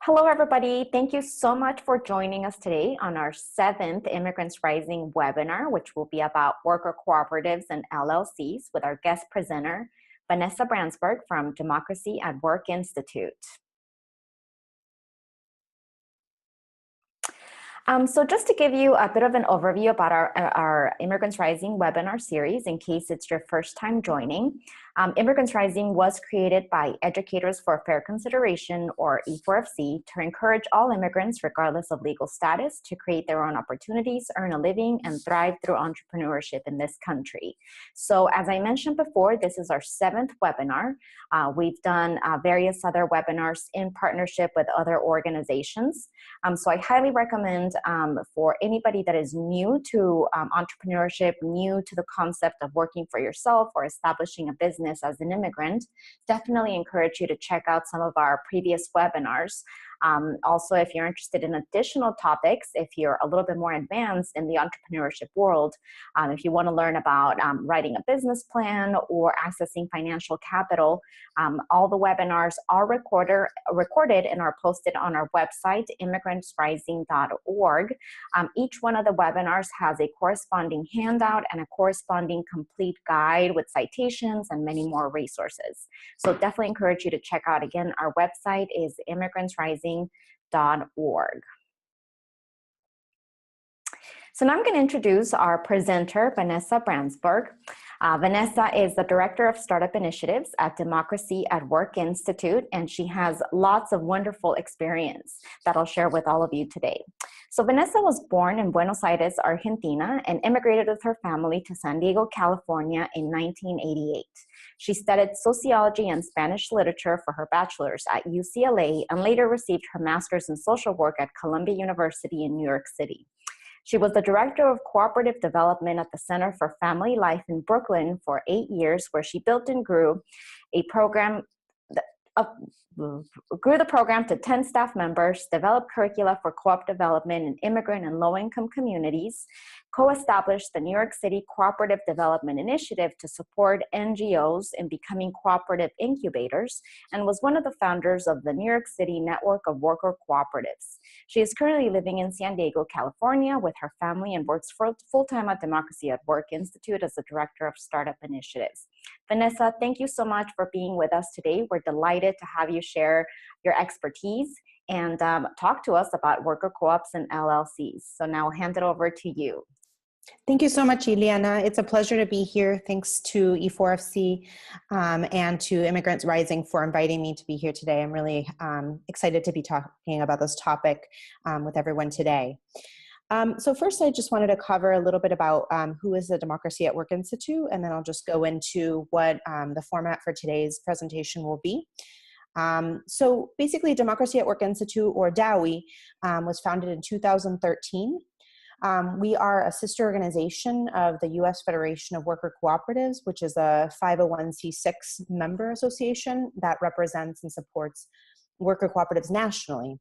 Hello, everybody. Thank you so much for joining us today on our 7th Immigrants Rising webinar, which will be about worker cooperatives and LLCs with our guest presenter, Vanessa Brandsburg from Democracy at Work Institute. So just to give you a bit of an overview about our Immigrants Rising webinar series, in case it's your first time joining, Immigrants Rising was created by Educators for Fair Consideration, or E4FC, to encourage all immigrants, regardless of legal status, to create their own opportunities, earn a living, and thrive through entrepreneurship in this country. So as I mentioned before, this is our 7th webinar. We've done various other webinars in partnership with other organizations. So I highly recommend for anybody that is new to entrepreneurship, new to the concept of working for yourself or establishing a business as an immigrant, definitely encourage you to check out some of our previous webinars. Also, if you're interested in additional topics, if you're a little bit more advanced in the entrepreneurship world, if you want to learn about writing a business plan or accessing financial capital, all the webinars are recorded and are posted on our website, immigrantsrising.org. Each one of the webinars has a corresponding handout and a corresponding complete guide with citations and many more resources. So definitely encourage you to check out, again, our website is immigrantsrising.org. So now I'm going to introduce our presenter, Vanessa Brandsburg. Vanessa is the Director of Startup Initiatives at Democracy at Work Institute, and she has lots of wonderful experience that I'll share with all of you today. So Vanessa was born in Buenos Aires, Argentina, and immigrated with her family to San Diego, California in 1988. She studied sociology and Spanish literature for her bachelor's at UCLA and later received her master's in social work at Columbia University in New York City. She was the Director of Cooperative Development at the Center for Family Life in Brooklyn for 8 years, where she built and grew a program grew the program to 10 staff members, developed curricula for co-op development in immigrant and low-income communities, co-established the New York City Cooperative Development Initiative to support NGOs in becoming cooperative incubators, and was one of the founders of the New York City Network of Worker Cooperatives. She is currently living in San Diego, California with her family and works full-time at Democracy at Work Institute as the Director of Startup Initiatives. Vanessa, thank you so much for being with us today. We're delighted to have you share your expertise and talk to us about worker co-ops and LLCs. So now I'll hand it over to you. Thank you so much, Ileana. It's a pleasure to be here. Thanks to E4FC and to Immigrants Rising for inviting me to be here today. I'm really excited to be talking about this topic with everyone today. So first, I just wanted to cover a little bit about who is the Democracy at Work Institute, and then I'll just go into what the format for today's presentation will be. So basically, Democracy at Work Institute, or Dowie, was founded in 2013. We are a sister organization of the U.S. Federation of Worker Cooperatives, which is a 501c6 member association that represents and supports worker cooperatives nationally.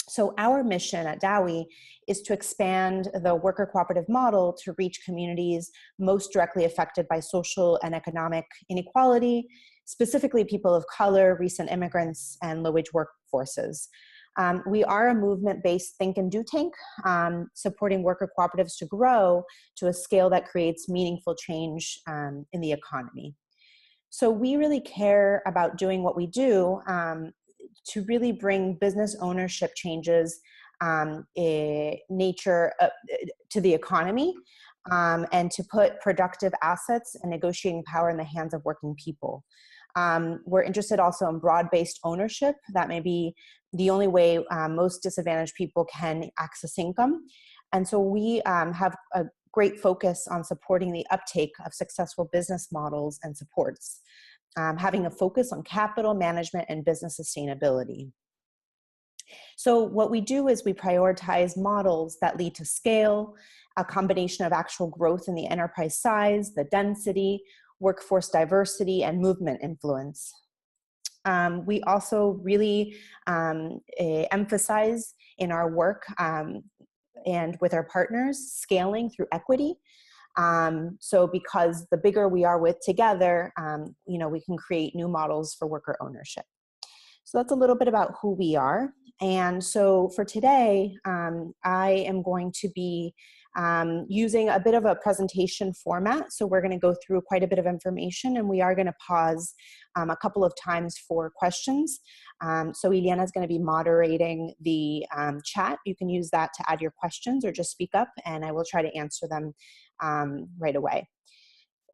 So our mission at Dowie is to expand the worker cooperative model to reach communities most directly affected by social and economic inequality, specifically people of color, recent immigrants, and low-wage workforces. We are a movement-based think and do tank, supporting worker cooperatives to grow to a scale that creates meaningful change in the economy. So we really care about doing what we do to really bring business ownership changes nature to the economy and to put productive assets and negotiating power in the hands of working people. We're interested also in broad-based ownership. That may be the only way most disadvantaged people can access income. And so we have a great focus on supporting the uptake of successful business models and supports, having a focus on capital management and business sustainability. So what we do is we prioritize models that lead to scale, a combination of actual growth in the enterprise size, the density, workforce diversity, and movement influence. We also really emphasize in our work and with our partners scaling through equity. So because the bigger we are with together, we can create new models for worker ownership. So that's a little bit about who we are. And so for today, I am going to be using a bit of a presentation format. So we're going to go through quite a bit of information, and we are going to pause a couple of times for questions. So Ileana is going to be moderating the chat. You can use that to add your questions or just speak up, and I will try to answer them right away.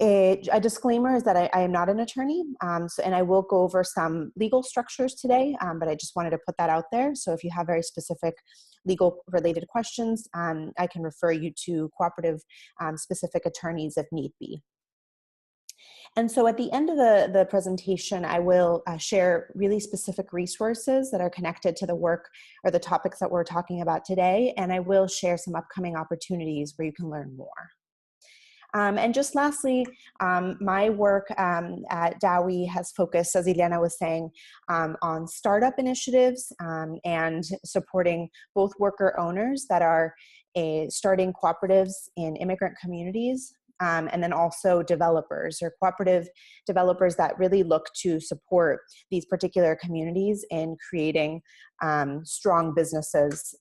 A disclaimer is that I am not an attorney, and I will go over some legal structures today, but I just wanted to put that out there. So if you have very specific legal related questions, I can refer you to cooperative specific attorneys if need be. And so at the end of the presentation, I will share really specific resources that are connected to the work or the topics that we're talking about today, and I will share some upcoming opportunities where you can learn more. And just lastly, my work at Dowie has focused, as Ileana was saying, on startup initiatives and supporting both worker owners that are starting cooperatives in immigrant communities, and then also developers or cooperative developers that really look to support these particular communities in creating strong businesses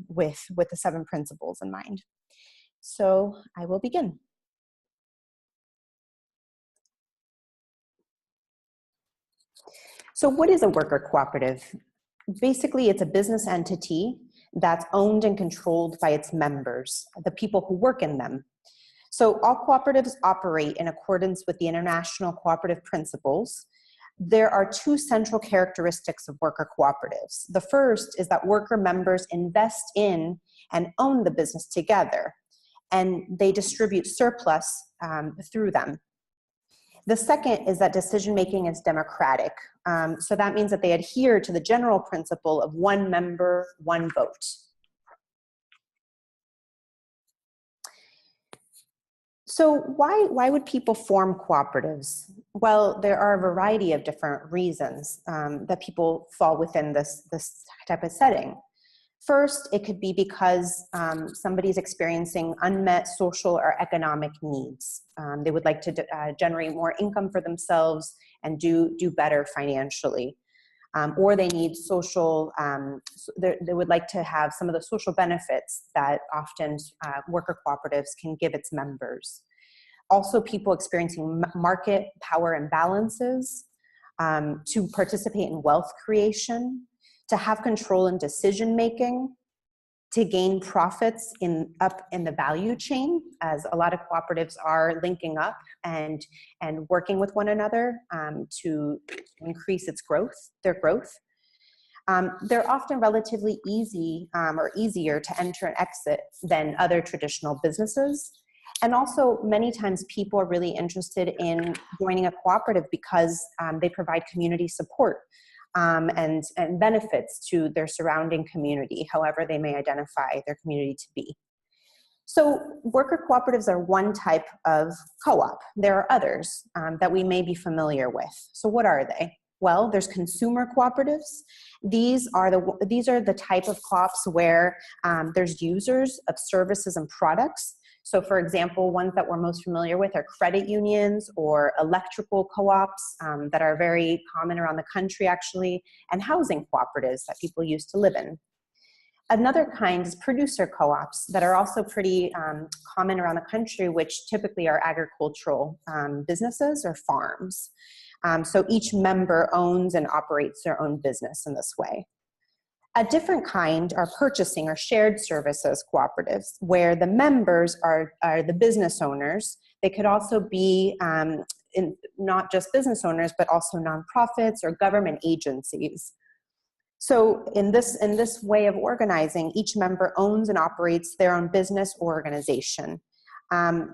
with the 7 principles in mind. So I will begin. So what is a worker cooperative? Basically, it's a business entity that's owned and controlled by its members, the people who work in them. So all cooperatives operate in accordance with the International Cooperative Principles. There are 2 central characteristics of worker cooperatives. The first is that worker members invest in and own the business together, and they distribute surplus through them. The second is that decision-making is democratic. So that means that they adhere to the general principle of 1 member, 1 vote. So why would people form cooperatives? Well, there are a variety of different reasons that people fall within this type of setting. First, it could be because somebody's experiencing unmet social or economic needs. They would like to generate more income for themselves and do better financially. Or they need social, they would like to have some of the social benefits that often worker cooperatives can give its members. Also, people experiencing market power imbalances, to participate in wealth creation, to have control in decision making, to gain profits up in the value chain, as a lot of cooperatives are linking up and working with one another to increase their growth. They're often relatively easy or easier to enter and exit than other traditional businesses. And also, many times people are really interested in joining a cooperative because they provide community support and benefits to their surrounding community, however they may identify their community to be. So worker cooperatives are one type of co-op. There are others that we may be familiar with. So what are they? Well, there's consumer cooperatives. These are the type of co-ops where there's users of services and products. So for example, ones that we're most familiar with are credit unions or electrical co-ops that are very common around the country actually, and housing cooperatives that people used to live in. Another kind is producer co-ops that are also pretty common around the country, which typically are agricultural businesses or farms. So each member owns and operates their own business in this way. A different kind are purchasing or shared services cooperatives, where the members are the business owners. They could also be not just business owners, but also nonprofits or government agencies. So in this way of organizing, each member owns and operates their own business or organization. The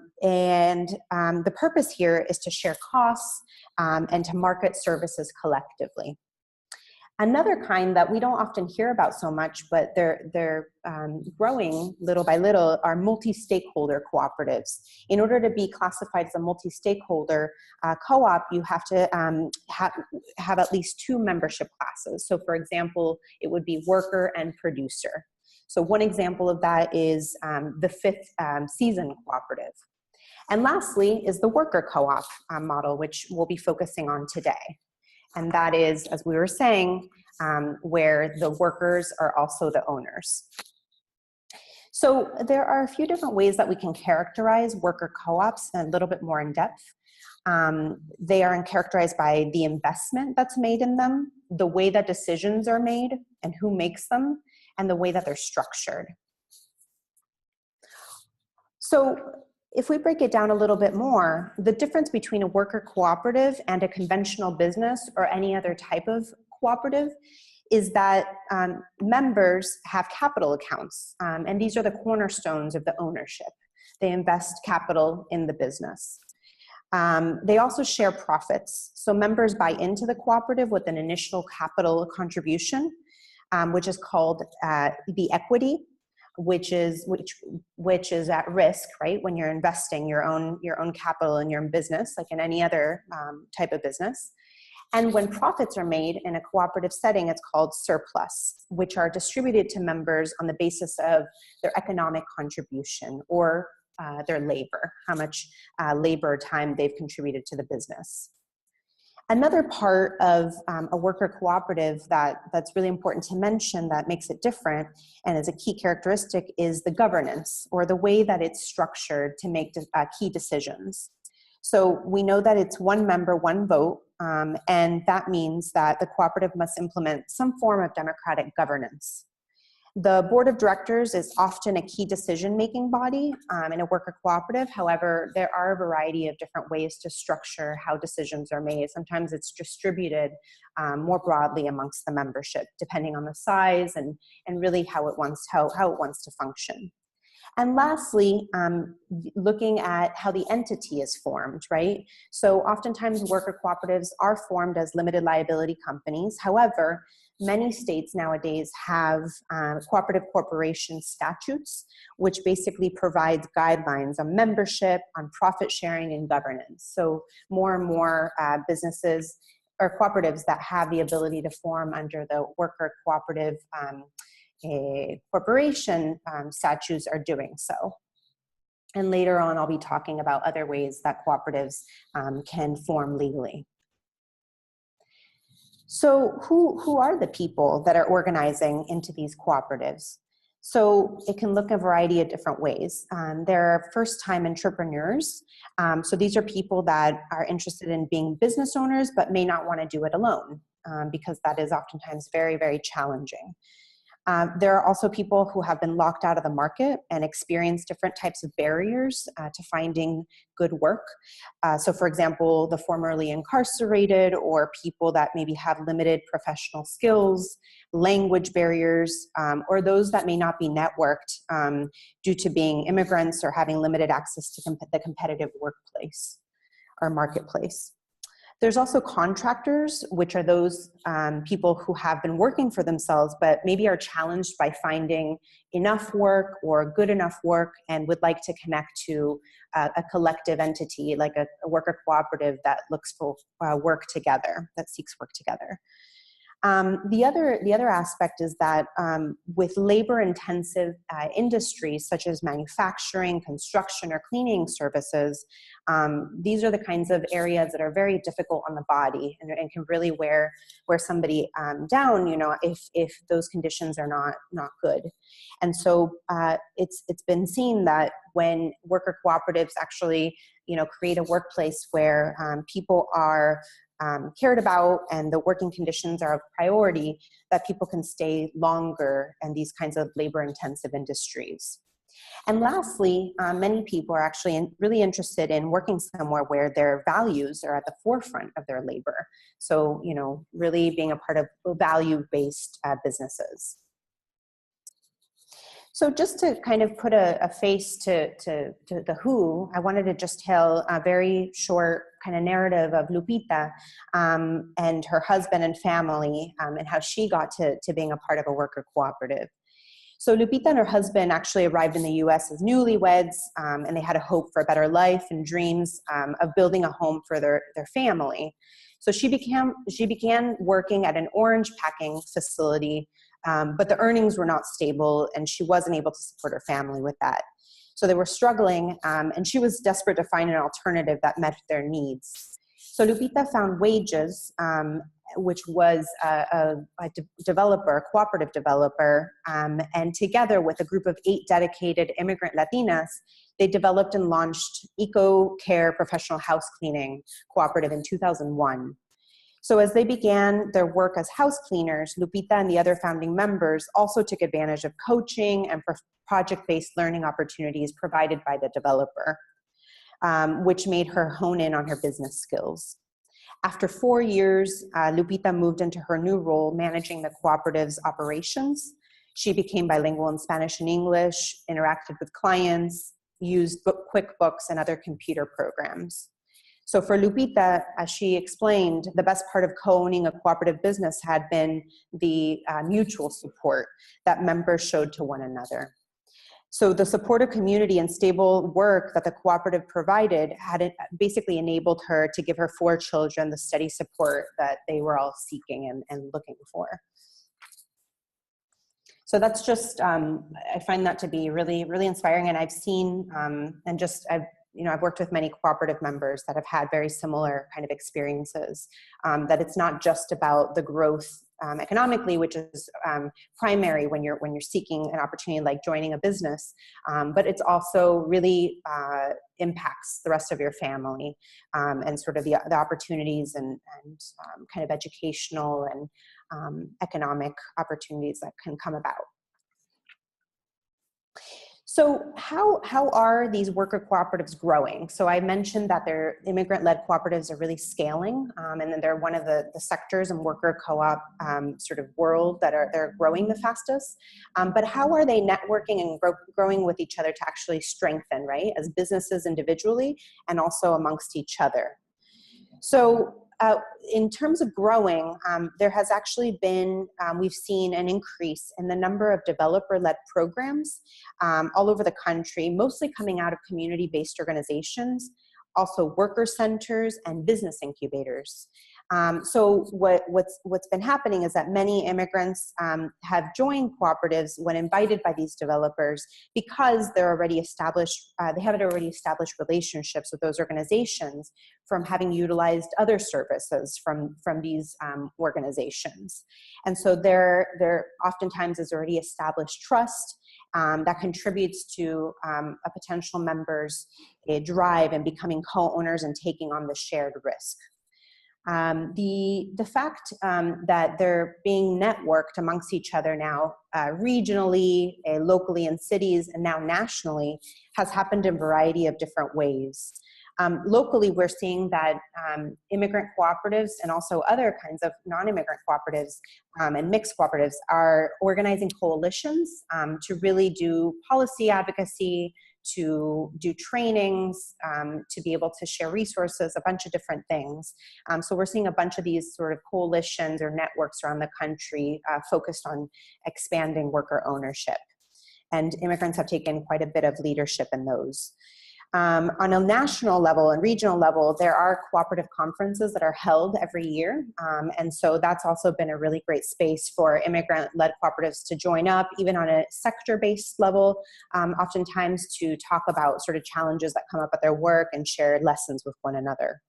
purpose here is to share costs and to market services collectively. Another kind that we don't often hear about so much, but they're growing little by little, are multi-stakeholder cooperatives. In order to be classified as a multi-stakeholder co-op, you have to have at least 2 membership classes. So for example, it would be worker and producer. So one example of that is the 5th Season Cooperative. And lastly is the worker co-op model, which we'll be focusing on today. And that is, as we were saying, where the workers are also the owners. So there are a few different ways that we can characterize worker co-ops a little bit more in depth. They are characterized by the investment that's made in them, the way that decisions are made and who makes them, and the way that they're structured. So if we break it down a little bit more, the difference between a worker cooperative and a conventional business or any other type of cooperative is that members have capital accounts, and these are the cornerstones of the ownership. They invest capital in the business. They also share profits. So members buy into the cooperative with an initial capital contribution, which is called the equity, which is at risk, right? When you're investing your own capital in your business, like in any other type of business. And when profits are made in a cooperative setting, it's called surplus, which are distributed to members on the basis of their economic contribution or their labor, how much labor time they've contributed to the business. Another part of a worker cooperative that's really important to mention that makes it different and is a key characteristic is the governance, or the way that it's structured to make key decisions. So we know that it's one member, one vote, and that means that the cooperative must implement some form of democratic governance. The board of directors is often a key decision-making body in a worker cooperative. However, there are a variety of different ways to structure how decisions are made. Sometimes it's distributed more broadly amongst the membership, depending on the size and really how it wants to function. And lastly, looking at how the entity is formed, right? So oftentimes worker cooperatives are formed as limited liability companies. However, many states nowadays have cooperative corporation statutes, which basically provides guidelines on membership, on profit sharing, and governance. So more and more businesses or cooperatives that have the ability to form under the worker cooperative corporation statutes are doing so. And later on, I'll be talking about other ways that cooperatives can form legally. So who are the people that are organizing into these cooperatives? So it can look a variety of different ways. There are first-time entrepreneurs. So these are people that are interested in being business owners, but may not want to do it alone because that is oftentimes very, very challenging. There are also people who have been locked out of the market and experience different types of barriers to finding good work. So for example, the formerly incarcerated, or people that maybe have limited professional skills, language barriers, or those that may not be networked due to being immigrants or having limited access to the competitive workplace or marketplace. There's also contractors, which are those people who have been working for themselves, but maybe are challenged by finding enough work or good enough work and would like to connect to a collective entity, like a worker cooperative that looks for work together, that seeks work together. The other aspect is that with labor-intensive industries such as manufacturing, construction, or cleaning services, these are the kinds of areas that are very difficult on the body and can really wear somebody down, if those conditions are not good. And so it's been seen that when worker cooperatives actually create a workplace where people are cared about and the working conditions are a priority, that people can stay longer in these kinds of labor-intensive industries. And lastly, many people are actually really interested in working somewhere where their values are at the forefront of their labor. So, really being a part of value-based businesses. So just to kind of put a face to the who, I wanted to just tell a very short kind of narrative of Lupita and her husband and family and how she got to being a part of a worker cooperative. So Lupita and her husband actually arrived in the US as newlyweds, and they had a hope for a better life and dreams of building a home for their family. So she began working at an orange packing facility, but the earnings were not stable and she wasn't able to support her family with that. So they were struggling, and she was desperate to find an alternative that met their needs. So Lupita found wages which was a developer, a cooperative developer, and together with a group of 8 dedicated immigrant Latinas, they developed and launched Care Professional House Cleaning Cooperative in 2001. So as they began their work as house cleaners, Lupita and the other founding members also took advantage of coaching and project-based learning opportunities provided by the developer, which made her hone in on her business skills. After 4 years, Lupita moved into her new role managing the cooperative's operations. She became bilingual in Spanish and English, interacted with clients, used QuickBooks and other computer programs. So for Lupita, as she explained, the best part of co-owning a cooperative business had been the mutual support that members showed to one another. So the supportive community and stable work that the cooperative provided had basically enabled her to give her 4 children the steady support that they were all seeking and looking for. So that's just, I find that to be really, really inspiring. And I've seen, I've worked with many cooperative members that have had very similar kind of experiences, that it's not just about the growth economically, which is primary when you're seeking an opportunity like joining a business, but it's also really impacts the rest of your family, and sort of the opportunities and kind of educational and economic opportunities that can come about. So how are these worker cooperatives growing? So I mentioned that their immigrant-led cooperatives are really scaling, and then they're one of the sectors in worker co-op sort of world they're growing the fastest. But how are they networking and growing with each other to actually strengthen, right, as businesses individually and also amongst each other? So in terms of growing, there has actually been, we've seen an increase in the number of developer-led programs all over the country, mostly coming out of community-based organizations, also worker centers and business incubators. So what's been happening is that many immigrants have joined cooperatives when invited by these developers because they're already established, they have already established relationships with those organizations from having utilized other services from these organizations. And so there oftentimes is already established trust that contributes to a potential member's drive in becoming co-owners and taking on the shared risk. The fact that they're being networked amongst each other now regionally, locally in cities, and now nationally has happened in a variety of different ways. Locally, we're seeing that immigrant cooperatives and also other kinds of non-immigrant cooperatives and mixed cooperatives are organizing coalitions to really do policy advocacy, to do trainings, to be able to share resources, a bunch of different things. So we're seeing a bunch of these sort of coalitions or networks around the country focused on expanding worker ownership. And immigrants have taken quite a bit of leadership in those. On a national level and regional level, there are cooperative conferences that are held every year. And so that's also been a really great space for immigrant-led cooperatives to join up, even on a sector-based level, oftentimes to talk about sort of challenges that come up at their work and share lessons with one another.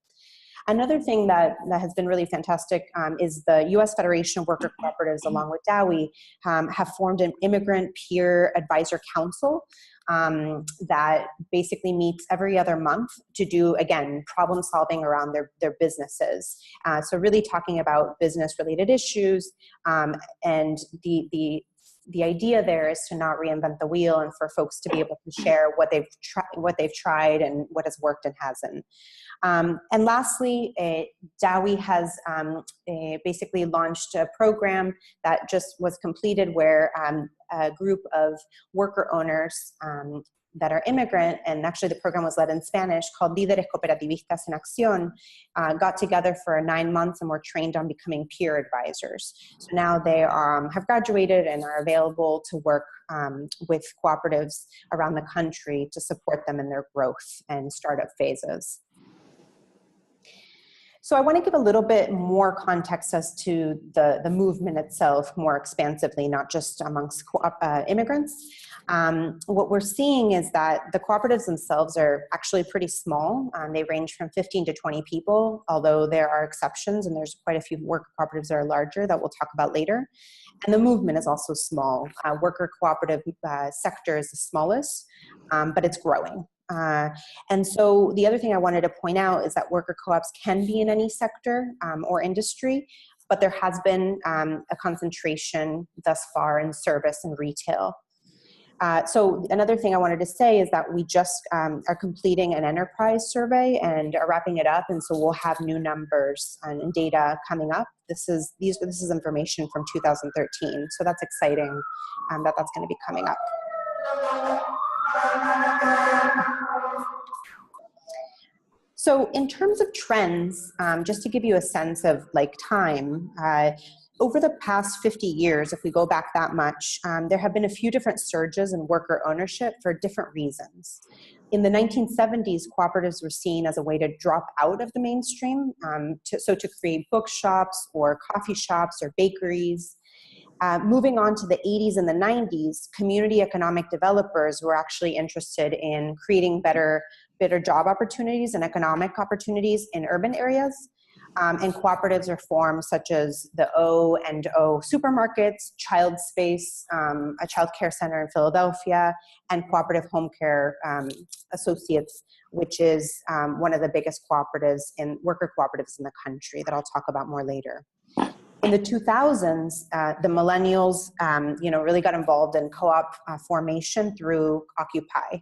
Another thing that has been really fantastic is the U.S. Federation of Worker Cooperatives, along with Dowie, have formed an immigrant peer advisor council that basically meets every other month to do, again, problem solving around their businesses. So really talking about business-related issues, and the idea there is to not reinvent the wheel and for folks to be able to share what they've tried and what has worked and hasn't. And lastly, Dowie has basically launched a program that just was completed where a group of worker owners that are immigrant, and actually the program was led in Spanish, called Líderes Cooperativistas en Acción, got together for 9 months and were trained on becoming peer advisors. So now they have graduated and are available to work with cooperatives around the country to support them in their growth and startup phases. So I want to give a little bit more context as to the movement itself more expansively, not just amongst immigrants. What we're seeing is that the cooperatives themselves are actually pretty small. They range from 15 to 20 people, although there are exceptions, and there's quite a few worker cooperatives that are larger that we'll talk about later. And the movement is also small. Worker cooperative sector is the smallest, but it's growing. And so the other thing I wanted to point out is that worker co-ops can be in any sector or industry, but there has been a concentration thus far in service and retail. So another thing I wanted to say is that we just are completing an enterprise survey and are wrapping it up, and so we'll have new numbers and data coming up. This is information from 2013, so that's exciting that that's going to be coming up. So in terms of trends, just to give you a sense of like time, over the past 50 years, if we go back that much, there have been a few different surges in worker ownership for different reasons. In the 1970s, cooperatives were seen as a way to drop out of the mainstream, to create bookshops or coffee shops or bakeries. Moving on to the 80s and the 90s, community economic developers were actually interested in creating better job opportunities and economic opportunities in urban areas. And cooperatives are formed such as the O&O supermarkets, Child Space, a childcare center in Philadelphia, and Cooperative Homecare Associates, which is one of the biggest cooperatives worker cooperatives in the country that I'll talk about more later. In the 2000s, the millennials, really got involved in co-op formation through Occupy.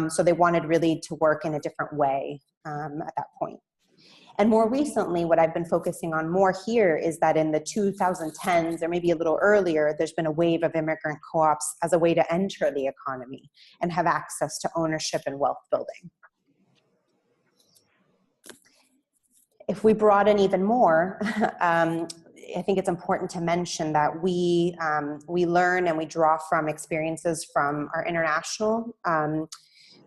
So they wanted really to work in a different way at that point. And more recently, what I've been focusing on more here is that in the 2010s, or maybe a little earlier, there's been a wave of immigrant co-ops as a way to enter the economy and have access to ownership and wealth building. If we broaden even more, I think it's important to mention that we learn and we draw from experiences from our international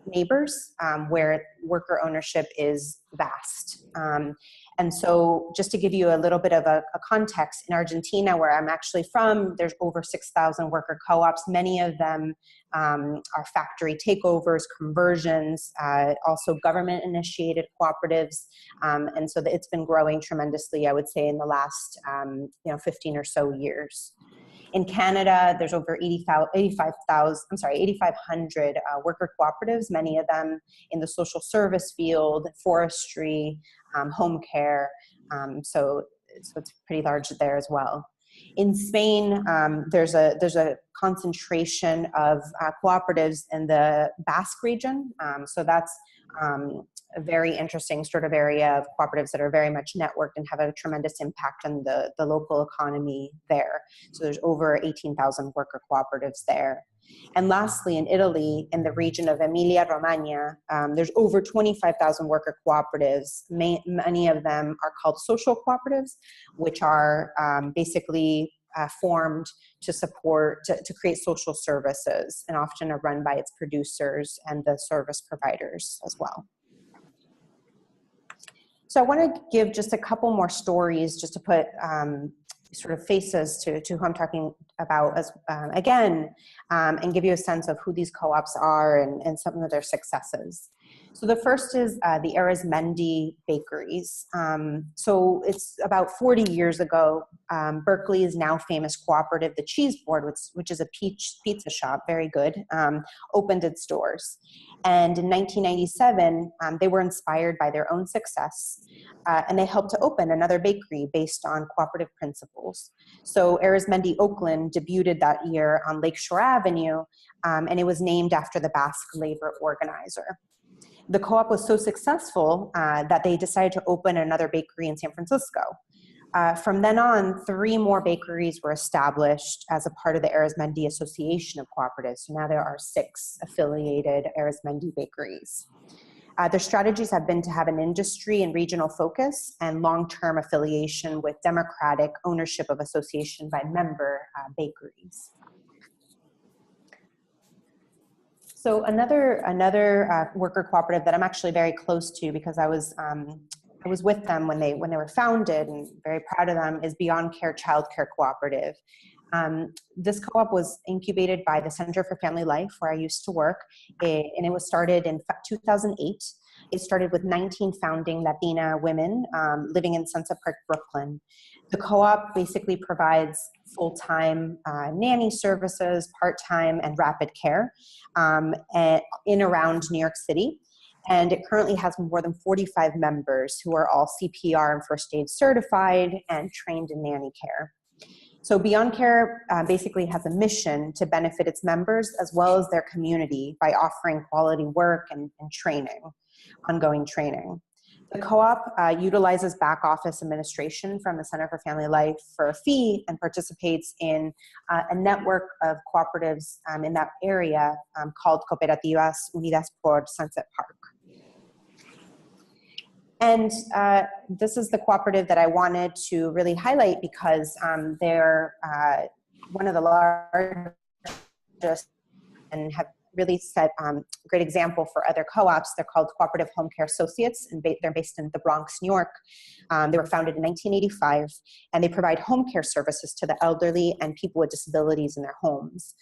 neighbors where worker ownership is vast. And so just to give you a little bit of a context, in Argentina, where I'm actually from, there's over 6,000 worker co-ops. Many of them are factory takeovers, conversions, also government-initiated cooperatives. And so it's been growing tremendously, I would say, in the last 15 or so years. In Canada, there's over 8,500 worker cooperatives, many of them in the social service field, forestry, home care. So it's pretty large there as well. In Spain, there's a concentration of cooperatives in the Basque region. So that's a very interesting sort of area of cooperatives that are very much networked and have a tremendous impact on the local economy there. So there's over 18,000 worker cooperatives there. And lastly, in Italy, in the region of Emilia-Romagna, there's over 25,000 worker cooperatives. Many of them are called social cooperatives, which are basically formed to create social services, and often are run by its producers and the service providers as well. So I want to give just a couple more stories just to put sort of faces to who I'm talking about again, and give you a sense of who these co-ops are and some of their successes. So the first is the Arizmendi Bakeries. So it's about 40 years ago, Berkeley's now famous cooperative, the Cheese Board, which is a pizza shop, very good, opened its doors. And in 1997, they were inspired by their own success, and they helped to open another bakery based on cooperative principles. So Arizmendi Oakland debuted that year on Lakeshore Avenue, and it was named after the Basque labor organizer. The co-op was so successful that they decided to open another bakery in San Francisco. From then on, 3 more bakeries were established as a part of the Arizmendi Association of Cooperatives. So now there are 6 affiliated Arizmendi bakeries. Their strategies have been to have an industry and regional focus and long-term affiliation with democratic ownership of association by member bakeries. So another worker cooperative that I'm actually very close to, because I was I was with them when they were founded, and very proud of them, is Beyond Care Childcare Cooperative. This co-op was incubated by the Center for Family Life, where I used to work, and it was started in 2008. It started with 19 founding Latina women living in Sunset Park, Brooklyn. The co-op basically provides full-time nanny services, part-time, and rapid care in around New York City. And it currently has more than 45 members who are all CPR and first aid certified and trained in nanny care. So Beyond Care basically has a mission to benefit its members as well as their community by offering quality work and training, ongoing training. The co-op utilizes back office administration from the Center for Family Life for a fee and participates in a network of cooperatives in that area called Cooperativas Unidas por Sunset Park. And this is the cooperative that I wanted to really highlight because they're one of the largest and have really set a great example for other co-ops. They're called Cooperative Homecare Associates, and they're based in the Bronx, New York. They were founded in 1985, and they provide home care services to the elderly and people with disabilities in their homes.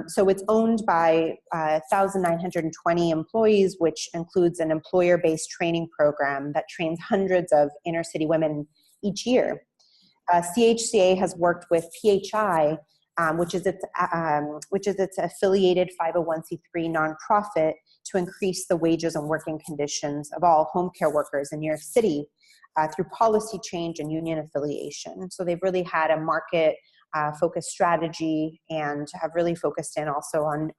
So it's owned by 1,920 employees, which includes an employer-based training program that trains hundreds of inner city women each year. CHCA has worked with PHI, which is its affiliated 501c3 nonprofit, to increase the wages and working conditions of all home care workers in New York City through policy change and union affiliation. So they've really had a market focused strategy and have really focused in also on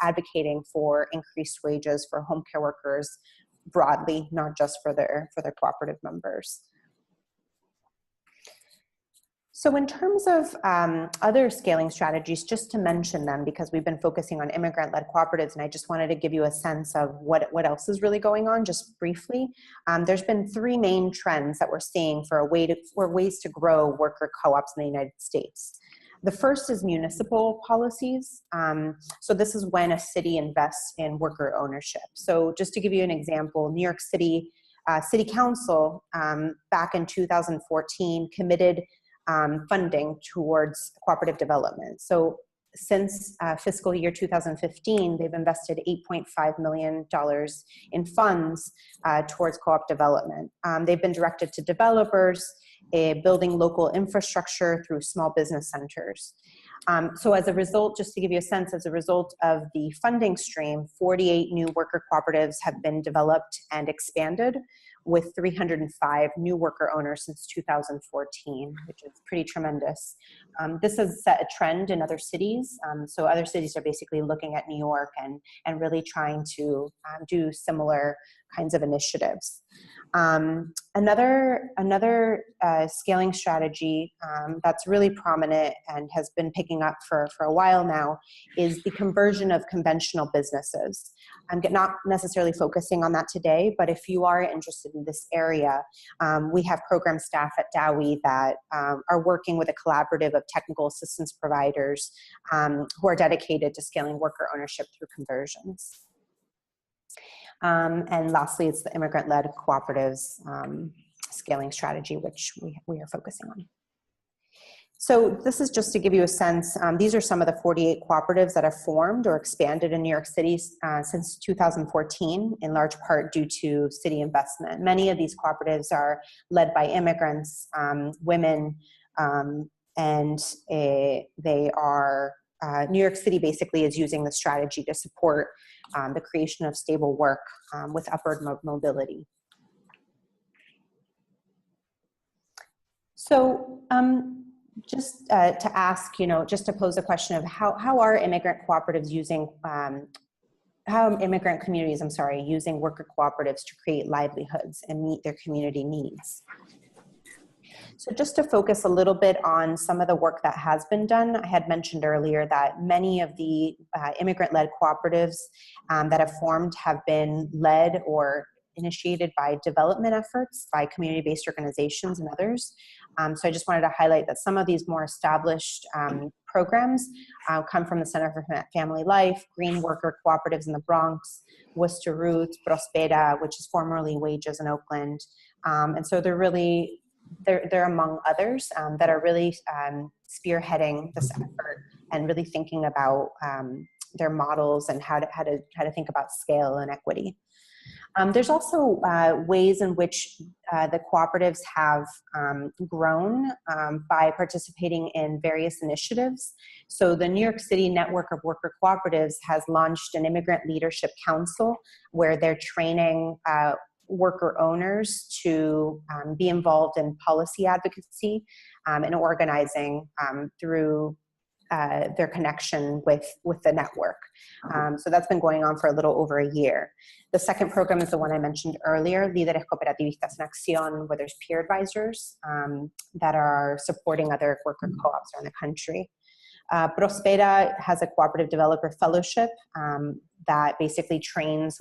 advocating for increased wages for home care workers broadly, not just for their cooperative members. So in terms of other scaling strategies, just to mention them, because we've been focusing on immigrant-led cooperatives, and I just wanted to give you a sense of what else is really going on, just briefly. There's been three main trends that we're seeing for ways to grow worker co-ops in the United States. The first is municipal policies. So this is when a city invests in worker ownership. So just to give you an example, New York City City Council back in 2014 committed funding towards cooperative development. So since fiscal year 2015, they've invested $8.5 million in funds towards co-op development. They've been directed to developers, building local infrastructure through small business centers. So as a result, just to give you a sense, as a result of the funding stream, 48 new worker cooperatives have been developed and expanded, with 305 new worker owners since 2014, which is pretty tremendous. This has set a trend in other cities. So other cities are basically looking at New York and really trying to do similar kinds of initiatives. Another scaling strategy that's really prominent and has been picking up for a while now is the conversion of conventional businesses. I'm not necessarily focusing on that today, but if you are interested in this area, we have program staff at Dowie that are working with a collaborative of technical assistance providers who are dedicated to scaling worker ownership through conversions. And lastly, it's the immigrant-led cooperatives scaling strategy, which we are focusing on. So this is just to give you a sense. These are some of the 48 cooperatives that have formed or expanded in New York City since 2014, in large part due to city investment. Many of these cooperatives are led by immigrants, women, and they are, New York City basically is using the strategy to support the creation of stable work with upward mobility. So just to ask, just to pose a question of how are immigrant cooperatives using, how immigrant communities, using worker cooperatives to create livelihoods and meet their community needs? So just to focus a little bit on some of the work that has been done, I had mentioned earlier that many of the immigrant-led cooperatives that have formed have been led or initiated by development efforts by community-based organizations and others. So I just wanted to highlight that some of these more established programs come from the Center for Family Life, Green Worker Cooperatives in the Bronx, Worcester Roots, Prospera, which is formerly Wages in Oakland. And so they're among others that are really spearheading this effort and really thinking about their models and how to think about scale and equity. There's also ways in which the cooperatives have grown by participating in various initiatives. So the New York City Network of Worker Cooperatives has launched an Immigrant Leadership Council where they're training worker owners to be involved in policy advocacy and organizing through their connection with the network. So that's been going on for a little over a year. The second program is the one I mentioned earlier, Líderes Cooperativistas en Acción, where there's peer advisors that are supporting other worker co-ops around the country. Prospera has a cooperative developer fellowship that basically trains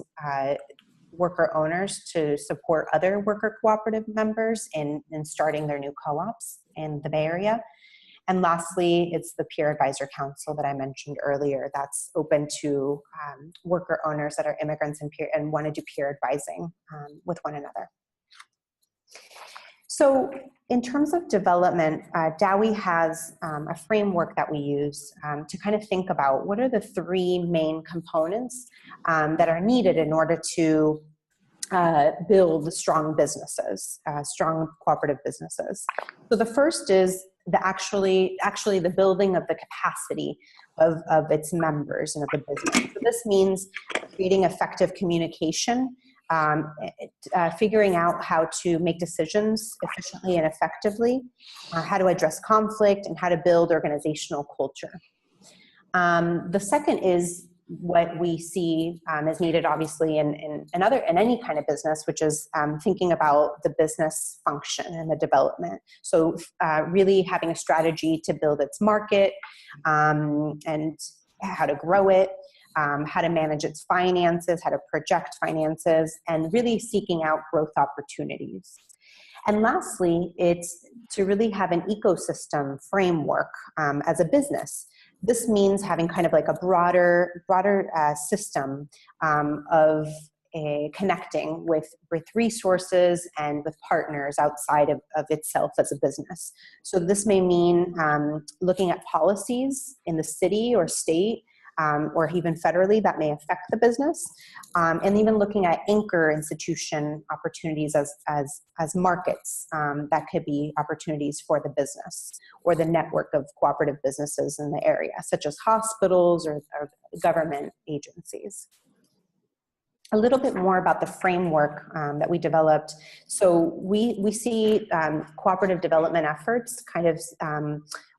worker owners to support other worker cooperative members in starting their new co-ops in the Bay Area. And lastly, it's the Peer Advisor Council that I mentioned earlier that's open to worker owners that are immigrants and want to do peer advising with one another. So in terms of development, Dowie has a framework that we use to kind of think about what are the three main components that are needed in order to build strong businesses, strong cooperative businesses. So the first is actually the building of the capacity of its members and of the business. So this means creating effective communication, figuring out how to make decisions efficiently and effectively, how to address conflict, and how to build organizational culture. The second is what we see is needed, obviously, in any kind of business, which is thinking about the business function and the development. So really having a strategy to build its market and how to grow it, how to manage its finances, how to project finances, and really seeking out growth opportunities. And lastly, it's to really have an ecosystem framework as a business. This means having kind of like a broader system of connecting with resources and with partners outside of itself as a business. So this may mean looking at policies in the city or state or even federally that may affect the business, and even looking at anchor institution opportunities as markets that could be opportunities for the business or the network of cooperative businesses in the area, such as hospitals or government agencies. A little bit more about the framework that we developed. So we see cooperative development efforts kind of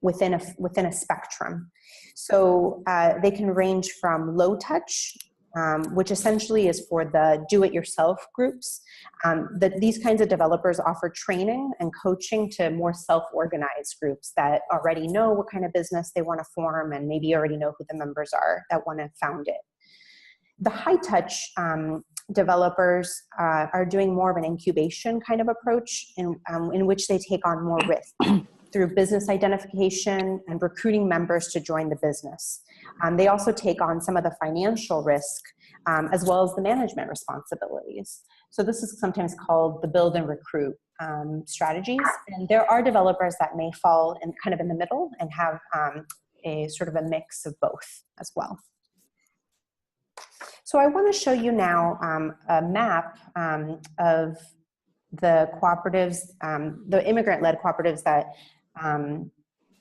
within a spectrum. So they can range from low touch, which essentially is for the do-it-yourself groups. These kinds of developers offer training and coaching to more self-organized groups that already know what kind of business they want to form and maybe already know who the members are that want to found it. The high-touch developers are doing more of an incubation kind of approach in which they take on more risk through business identification and recruiting members to join the business. They also take on some of the financial risk as well as the management responsibilities. So this is sometimes called the build and recruit strategies. And there are developers that may fall in kind of in the middle and have a sort of a mix of both as well. So I want to show you now a map of the cooperatives, the immigrant-led cooperatives that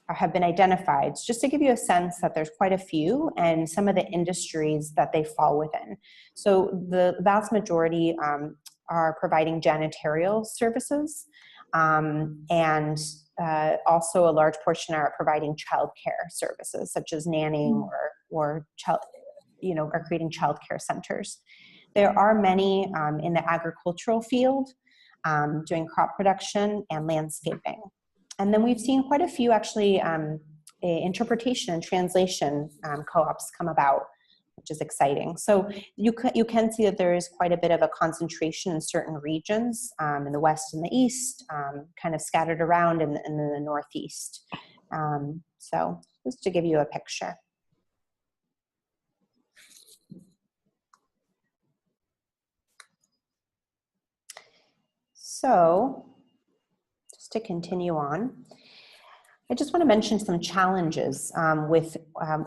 have been identified, just to give you a sense that there's quite a few and some of the industries that they fall within. So the vast majority are providing janitorial services, and also a large portion are providing childcare services, such as nannying or are creating childcare centers. There are many in the agricultural field, doing crop production and landscaping. And then we've seen quite a few actually interpretation and translation co-ops come about, which is exciting. So you can see that there is quite a bit of a concentration in certain regions in the West and the East, kind of scattered around in the Northeast. So just to give you a picture. So just to continue on, I just want to mention some challenges with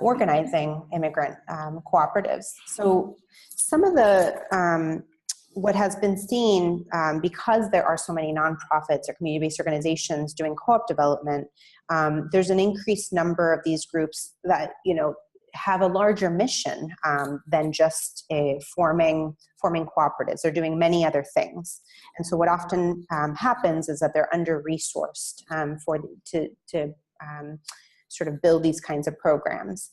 organizing immigrant cooperatives. So some of the, what has been seen, because there are so many nonprofits or community-based organizations doing co-op development, there's an increased number of these groups that, you know, have a larger mission than just forming cooperatives. They're doing many other things. And so what often happens is that they're under-resourced to sort of build these kinds of programs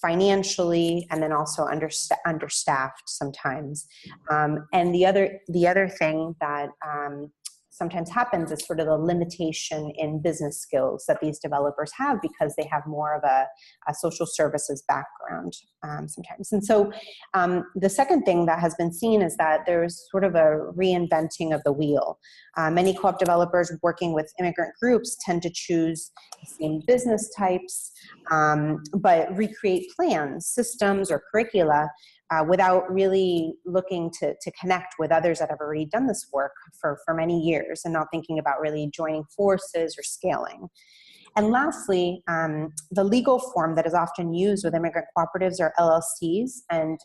financially, and then also understaffed sometimes. And the other thing that sometimes happens is sort of the limitation in business skills that these developers have because they have more of a social services background sometimes. And so the second thing that has been seen is that there's sort of a reinventing of the wheel. Many co-op developers working with immigrant groups tend to choose the same business types, but recreate plans, systems, or curricula without really looking to connect with others that have already done this work for many years and not thinking about really joining forces or scaling. And lastly, the legal form that is often used with immigrant cooperatives are LLCs. And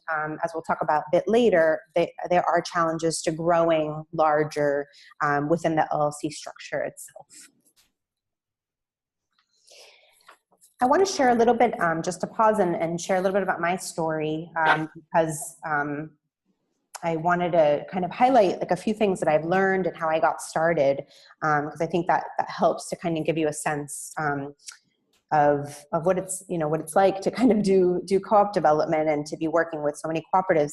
as we'll talk about a bit later, there are challenges to growing larger within the LLC structure itself. I want to share a little bit, just to pause and share a little bit about my story, because I wanted to kind of highlight like a few things that I've learned and how I got started, because I think that helps to kind of give you a sense of what it's, you know, what it's like to kind of do co-op development and to be working with so many cooperatives.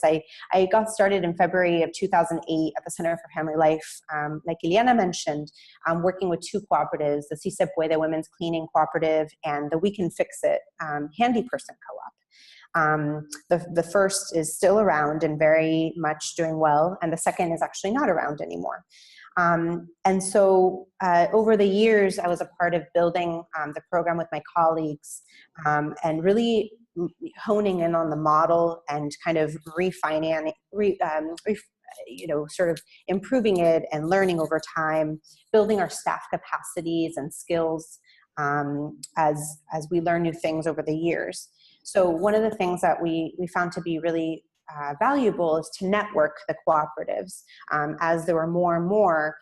I got started in February of 2008 at the Center for Family Life. Like Ileana mentioned, I'm working with two cooperatives, the Si Se Puede Women's Cleaning Cooperative and the We Can Fix It Handy Person Co-op. The first is still around and very much doing well, and the second is actually not around anymore. And so over the years, I was a part of building the program with my colleagues and really honing in on the model and kind of sort of improving it and learning over time, building our staff capacities and skills as we learn new things over the years. So one of the things that we found to be really valuable is to network the cooperatives as there were more and more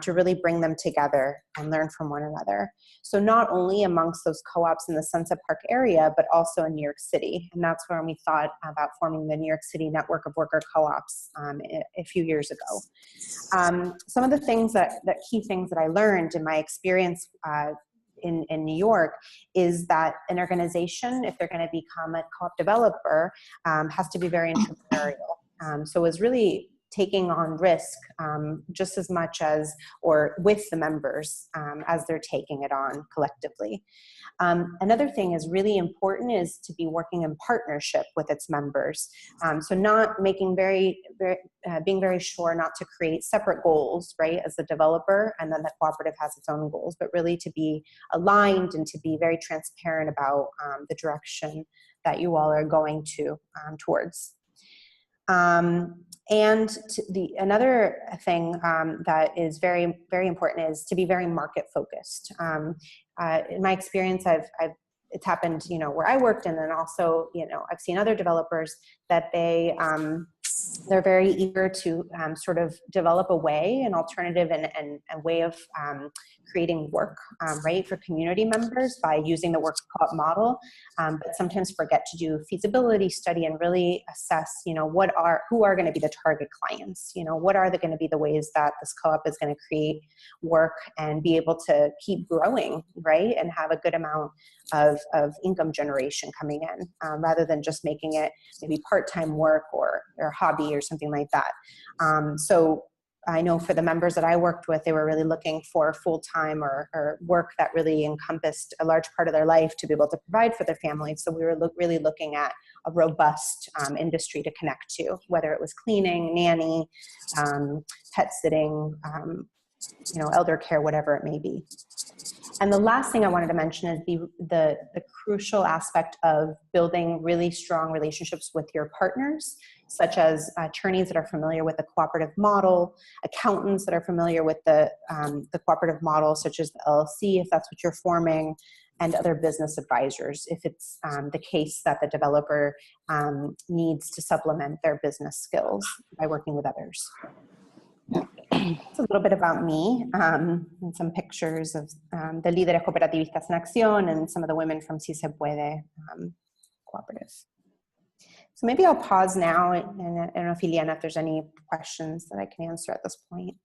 to really bring them together and learn from one another. So not only amongst those co-ops in the Sunset Park area, but also in New York City. And that's when we thought about forming the New York City network of worker co-ops a few years ago. Some of the things key things that I learned in my experience in New York is that an organization, if they're going to become a co-op developer, has to be very entrepreneurial. So it was really taking on risk just as much as, or with the members as they're taking it on collectively. Another thing is really important is to be working in partnership with its members. So not making being very sure not to create separate goals, right, as the developer, and then the cooperative has its own goals, but really to be aligned and to be very transparent about the direction that you all are going towards. And another thing that is very, very important is to be very market focused. In my experience, it's happened, you know, where I worked, and then also, you know, I've seen other developers that they're very eager to sort of develop a way, an alternative and a way of creating work, right, for community members by using the work co-op model, but sometimes forget to do feasibility study and really assess, you know, who are going to be the target clients, you know, what are going to be the ways that this co-op is going to create work and be able to keep growing, right, and have a good amount of income generation coming in, rather than just making it maybe part-time work or hobby or something like that. So I know for the members that I worked with, they were really looking for full-time or work that really encompassed a large part of their life to be able to provide for their families. So we were really looking at a robust industry to connect to, whether it was cleaning, nanny, pet sitting, you know, elder care, whatever it may be. And the last thing I wanted to mention is the crucial aspect of building really strong relationships with your partners, such as attorneys that are familiar with the cooperative model, accountants that are familiar with the cooperative model, such as the LLC, if that's what you're forming, and other business advisors, if it's the case that the developer needs to supplement their business skills by working with others. It's a little bit about me and some pictures of the Líderes Cooperativistas en Acción and some of the women from Si Se Puede cooperative. So maybe I'll pause now, and I don't know if Ileana, if there's any questions that I can answer at this point.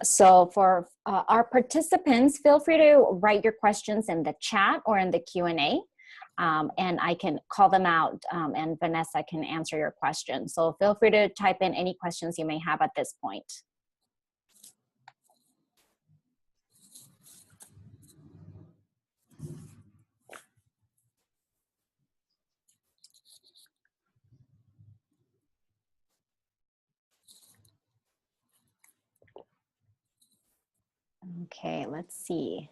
So for our participants, feel free to write your questions in the chat or in the Q&A, and I can call them out, and Vanessa can answer your questions. So feel free to type in any questions you may have at this point. Okay, let's see.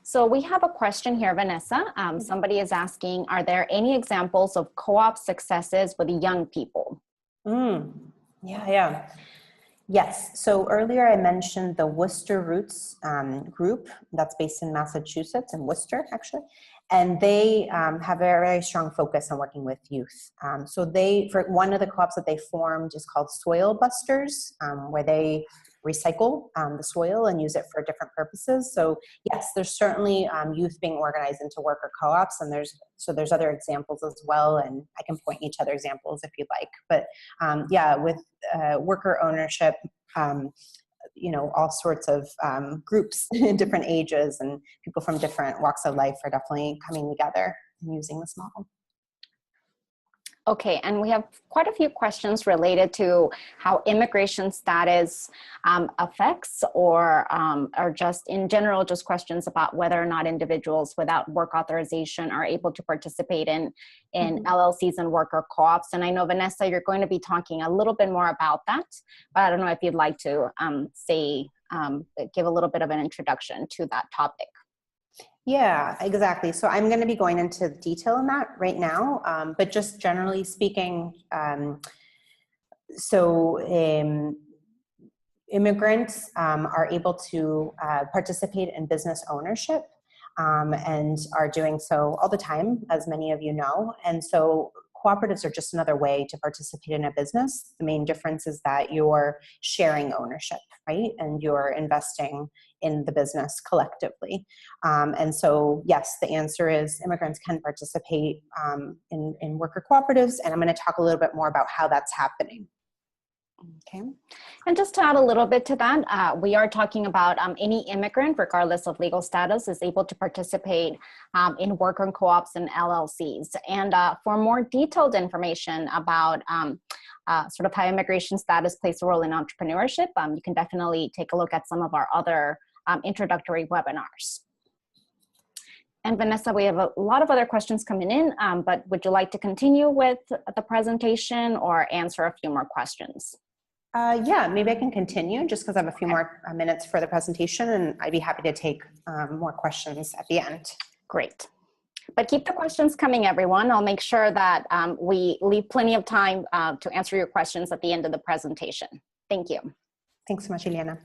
So we have a question here, Vanessa. Somebody is asking, are there any examples of co-op successes with young people? Yeah. Yes, so earlier I mentioned the Worcester Roots group that's based in Massachusetts, in Worcester actually, and they have a very strong focus on working with youth. So for one of the co-ops that they formed is called Soil Busters, where they recycle the soil and use it for different purposes. So yes, there's certainly youth being organized into worker co-ops, and there's other examples as well, and I can point you to other examples if you'd like. But yeah, with worker ownership, all sorts of groups in different ages and people from different walks of life are definitely coming together and using this model. Okay, and we have quite a few questions related to how immigration status affects or just in general, just questions about whether or not individuals without work authorization are able to participate in LLCs and worker co-ops. And I know, Vanessa, you're going to be talking a little bit more about that, but I don't know if you'd like to give a little bit of an introduction to that topic. Yeah, exactly. So I'm going to be going into detail on that right now, but just generally speaking, immigrants are able to participate in business ownership and are doing so all the time, as many of you know. And so cooperatives are just another way to participate in a business. The main difference is that you're sharing ownership, right? And you're investing in the business collectively. And so, yes, the answer is immigrants can participate in worker cooperatives, and I'm going to talk a little bit more about how that's happening. Okay, and just to add a little bit to that, we are talking about any immigrant, regardless of legal status, is able to participate in worker co-ops and LLCs. And for more detailed information about sort of how immigration status plays a role in entrepreneurship, you can definitely take a look at some of our other introductory webinars. And Vanessa, we have a lot of other questions coming in, but would you like to continue with the presentation or answer a few more questions? Yeah, maybe I can continue just because I have a few more minutes for the presentation, and I'd be happy to take more questions at the end. Great. But keep the questions coming, everyone. I'll make sure that we leave plenty of time to answer your questions at the end of the presentation. Thank you. Thanks so much, Ileana.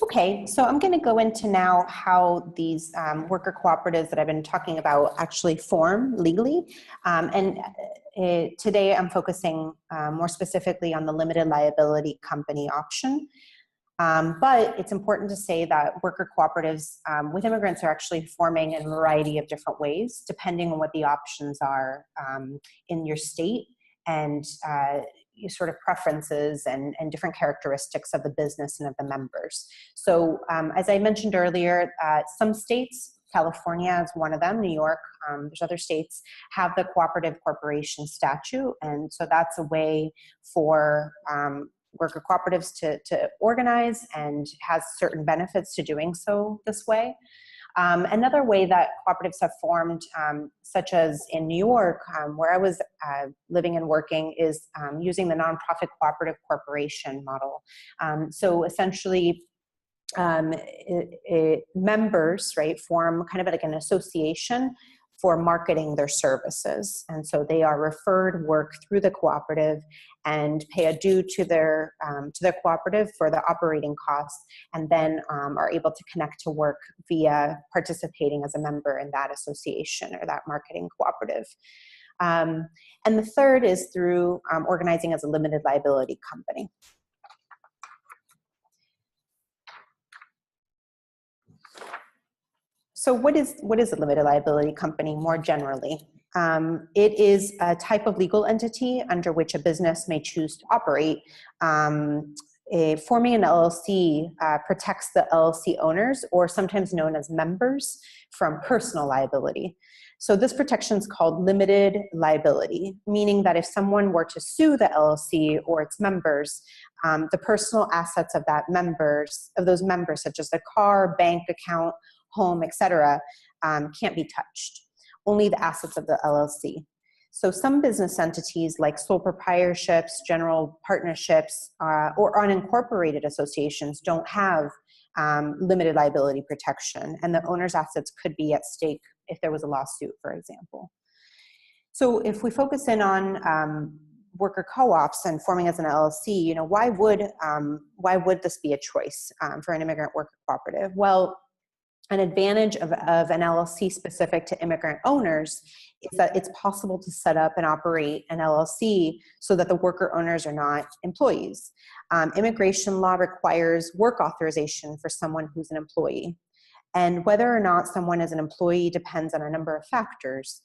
Okay, so I'm going to go into now how these worker cooperatives that I've been talking about actually form legally. Today I'm focusing more specifically on the limited liability company option. But it's important to say that worker cooperatives with immigrants are actually forming in a variety of different ways, depending on what the options are in your state and sort of preferences and different characteristics of the business and of the members. So as I mentioned earlier, some states, California is one of them, New York, there's other states, have the cooperative corporation statute. And so that's a way for worker cooperatives to organize and has certain benefits to doing so this way. Another way that cooperatives have formed, such as in New York, where I was living and working, is using the nonprofit cooperative corporation model. So essentially, members, right, form kind of like an association for marketing their services. And so they are referred work through the cooperative and pay a due to their cooperative for the operating costs, and then are able to connect to work via participating as a member in that association or that marketing cooperative. And the third is through organizing as a limited liability company. So what is a limited liability company more generally? It is a type of legal entity under which a business may choose to operate. Forming an LLC protects the LLC owners, or sometimes known as members, from personal liability. So this protection is called limited liability, meaning that if someone were to sue the LLC or its members, the personal assets of those members, such as the car, bank account, home, etc., can't be touched. Only the assets of the LLC. So some business entities like sole proprietorships, general partnerships, or unincorporated associations don't have limited liability protection, and the owner's assets could be at stake if there was a lawsuit, for example. So if we focus in on worker co-ops and forming as an LLC, why would this be a choice for an immigrant worker cooperative? Well, an advantage of an LLC specific to immigrant owners is that it's possible to set up and operate an LLC so that the worker owners are not employees. Immigration law requires work authorization for someone who's an employee. And whether or not someone is an employee depends on a number of factors,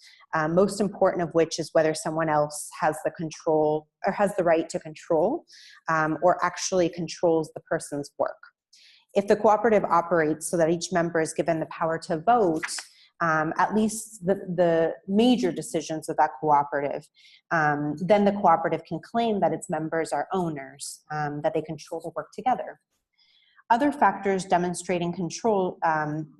most important of which is whether someone else has the control or has the right to control or actually controls the person's work. If the cooperative operates so that each member is given the power to vote, at least the major decisions of that cooperative, then the cooperative can claim that its members are owners, that they control the work together. Other factors demonstrating control,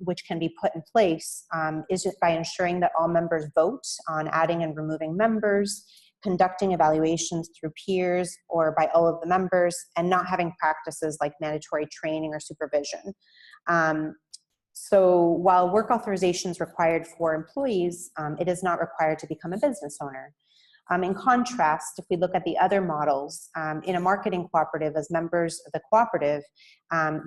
which can be put in place, is just by ensuring that all members vote on adding and removing members, conducting evaluations through peers or by all of the members, and not having practices like mandatory training or supervision. So while work authorization is required for employees, it is not required to become a business owner. In contrast, if we look at the other models, in a marketing cooperative, as members of the cooperative,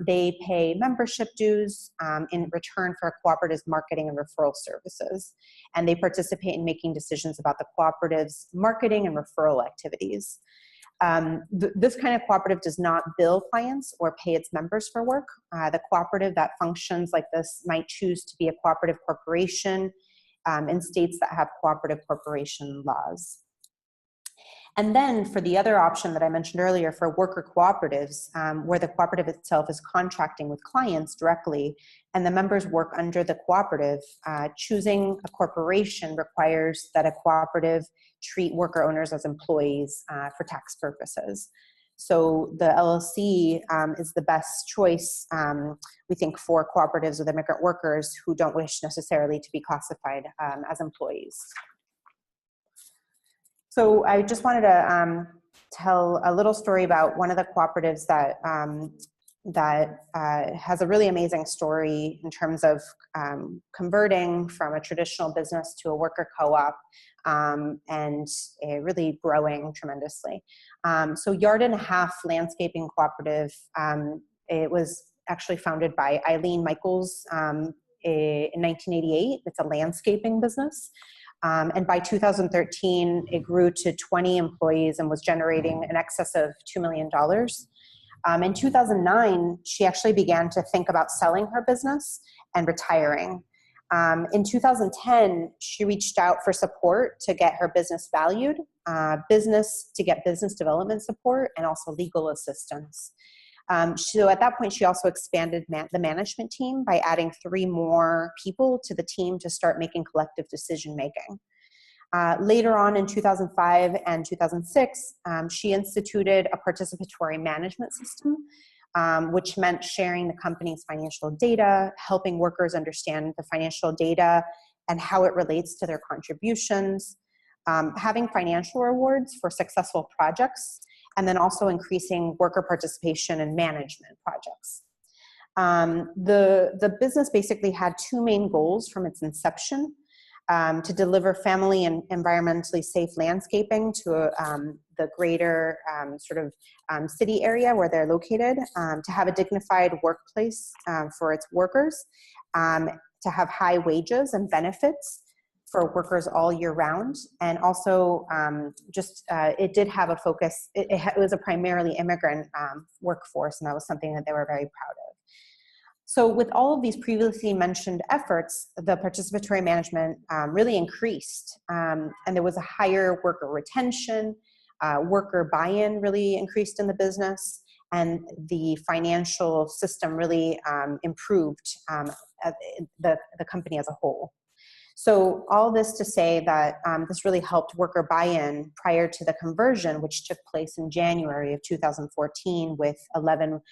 they pay membership dues in return for a cooperative's marketing and referral services. And they participate in making decisions about the cooperative's marketing and referral activities. This kind of cooperative does not bill clients or pay its members for work. The cooperative that functions like this might choose to be a cooperative corporation in states that have cooperative corporation laws. And then for the other option that I mentioned earlier, for worker cooperatives, where the cooperative itself is contracting with clients directly and the members work under the cooperative, choosing a corporation requires that a cooperative treat worker owners as employees for tax purposes. So the LLC is the best choice, we think, for cooperatives with immigrant workers who don't wish necessarily to be classified as employees. So I just wanted to tell a little story about one of the cooperatives that has a really amazing story in terms of converting from a traditional business to a worker co-op and really growing tremendously. So Yard and a Half Landscaping Cooperative, it was actually founded by Eileen Michaels in 1988. It's a landscaping business. And by 2013, it grew to 20 employees and was generating in excess of $2 million. In 2009, she actually began to think about selling her business and retiring. In 2010, she reached out for support to get her business valued, to get business development support, and also legal assistance. So at that point, she also expanded the management team by adding 3 more people to the team to start making collective decision-making. Later on in 2005 and 2006, she instituted a participatory management system, which meant sharing the company's financial data, helping workers understand the financial data and how it relates to their contributions, having financial rewards for successful projects, and then also increasing worker participation in management projects. The business basically had two main goals from its inception: to deliver family and environmentally safe landscaping to the greater city area where they're located, to have a dignified workplace for its workers, to have high wages and benefits for workers all year round, and also it did have a focus. It was a primarily immigrant workforce, and that was something that they were very proud of. So with all of these previously mentioned efforts, the participatory management really increased, and there was a higher worker retention, worker buy-in really increased in the business, and the financial system really improved the company as a whole. So all this to say that this really helped worker buy-in prior to the conversion, which took place in January of 2014 with 11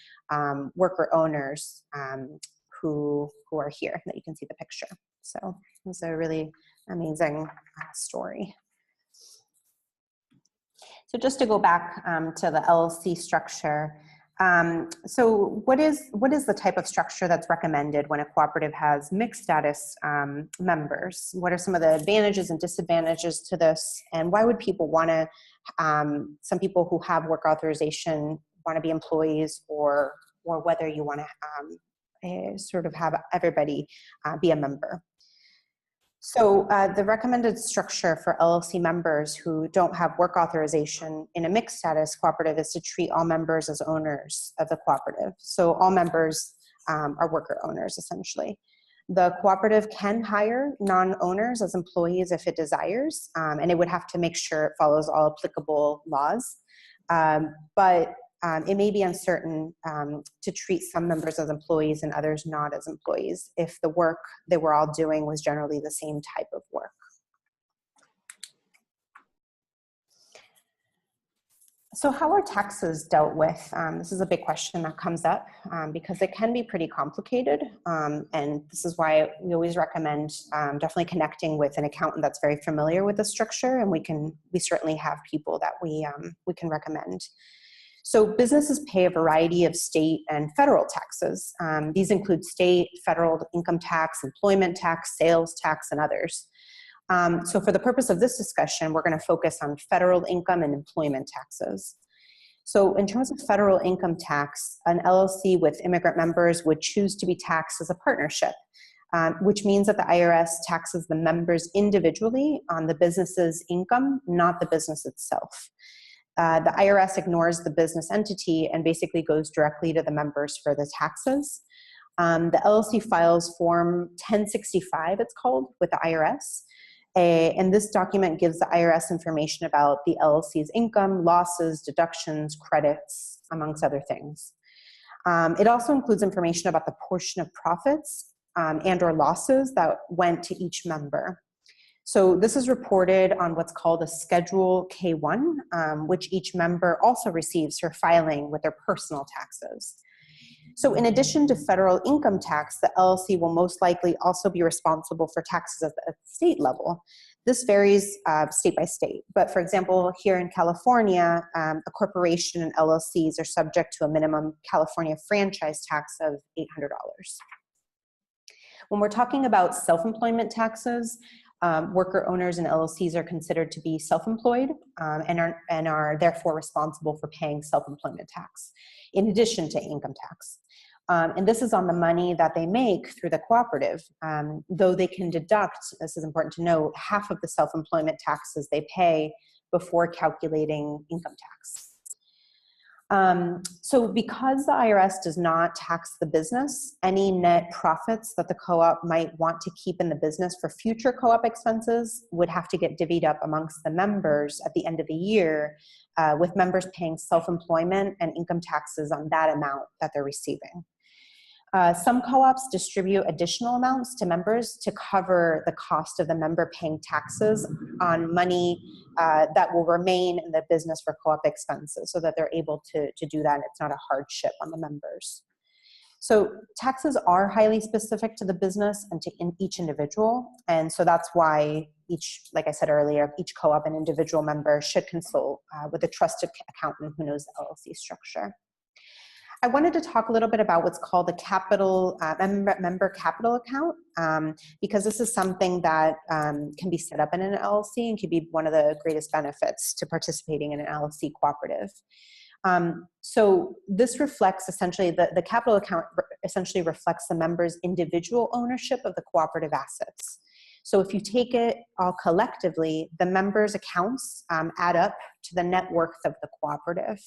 worker owners who are here, that you can see the picture. So it was a really amazing story. So just to go back to the LLC structure, so what is the type of structure that's recommended when a cooperative has mixed status members? What are some of the advantages and disadvantages to this? And why would people want to, some people who have work authorization want to be employees, or whether you want to sort of have everybody be a member? So the recommended structure for LLC members who don't have work authorization in a mixed status cooperative is to treat all members as owners of the cooperative. So all members are worker owners, essentially. The cooperative can hire non-owners as employees if it desires, and it would have to make sure it follows all applicable laws. But it may be uncertain to treat some members as employees and others not as employees if the work they were all doing was generally the same type of work. So how are taxes dealt with? This is a big question that comes up because it can be pretty complicated. And this is why we always recommend definitely connecting with an accountant that's very familiar with the structure, and we certainly have people that we can recommend. So businesses pay a variety of state and federal taxes. These include state, federal income tax, employment tax, sales tax, and others. So for the purpose of this discussion, we're going to focus on federal income and employment taxes. So in terms of federal income tax, an LLC with immigrant members would choose to be taxed as a partnership, which means that the IRS taxes the members individually on the business's income, not the business itself. The IRS ignores the business entity and basically goes directly to the members for the taxes. The LLC files Form 1065, it's called, with the IRS. And this document gives the IRS information about the LLC's income, losses, deductions, credits, amongst other things. It also includes information about the portion of profits and or losses that went to each member. So this is reported on what's called a Schedule K1, which each member also receives for filing with their personal taxes. So in addition to federal income tax, the LLC will most likely also be responsible for taxes at the state level. This varies state by state. But for example, here in California, a corporation and LLCs are subject to a minimum California franchise tax of $800. When we're talking about self-employment taxes, worker owners and LLCs are considered to be self-employed and are therefore responsible for paying self-employment tax in addition to income tax. And this is on the money that they make through the cooperative, though they can deduct, this is important to note, half of the self-employment taxes they pay before calculating income tax. So because the IRS does not tax the business, any net profits that the co-op might want to keep in the business for future co-op expenses would have to get divvied up amongst the members at the end of the year, with members paying self-employment and income taxes on that amount that they're receiving. Some co-ops distribute additional amounts to members to cover the cost of the member paying taxes on money that will remain in the business for co-op expenses, so that they're able to do that and it's not a hardship on the members. So taxes are highly specific to the business and to each individual, and so that's why like I said earlier, each co-op and individual member should consult with a trusted accountant who knows the LLC structure. I wanted to talk a little bit about what's called the member capital account, because this is something that can be set up in an LLC and can be one of the greatest benefits to participating in an LLC cooperative. So this reflects essentially, the capital account essentially reflects the member's individual ownership of the cooperative assets. So if you take it all collectively, the members' accounts add up to the net worth of the cooperative.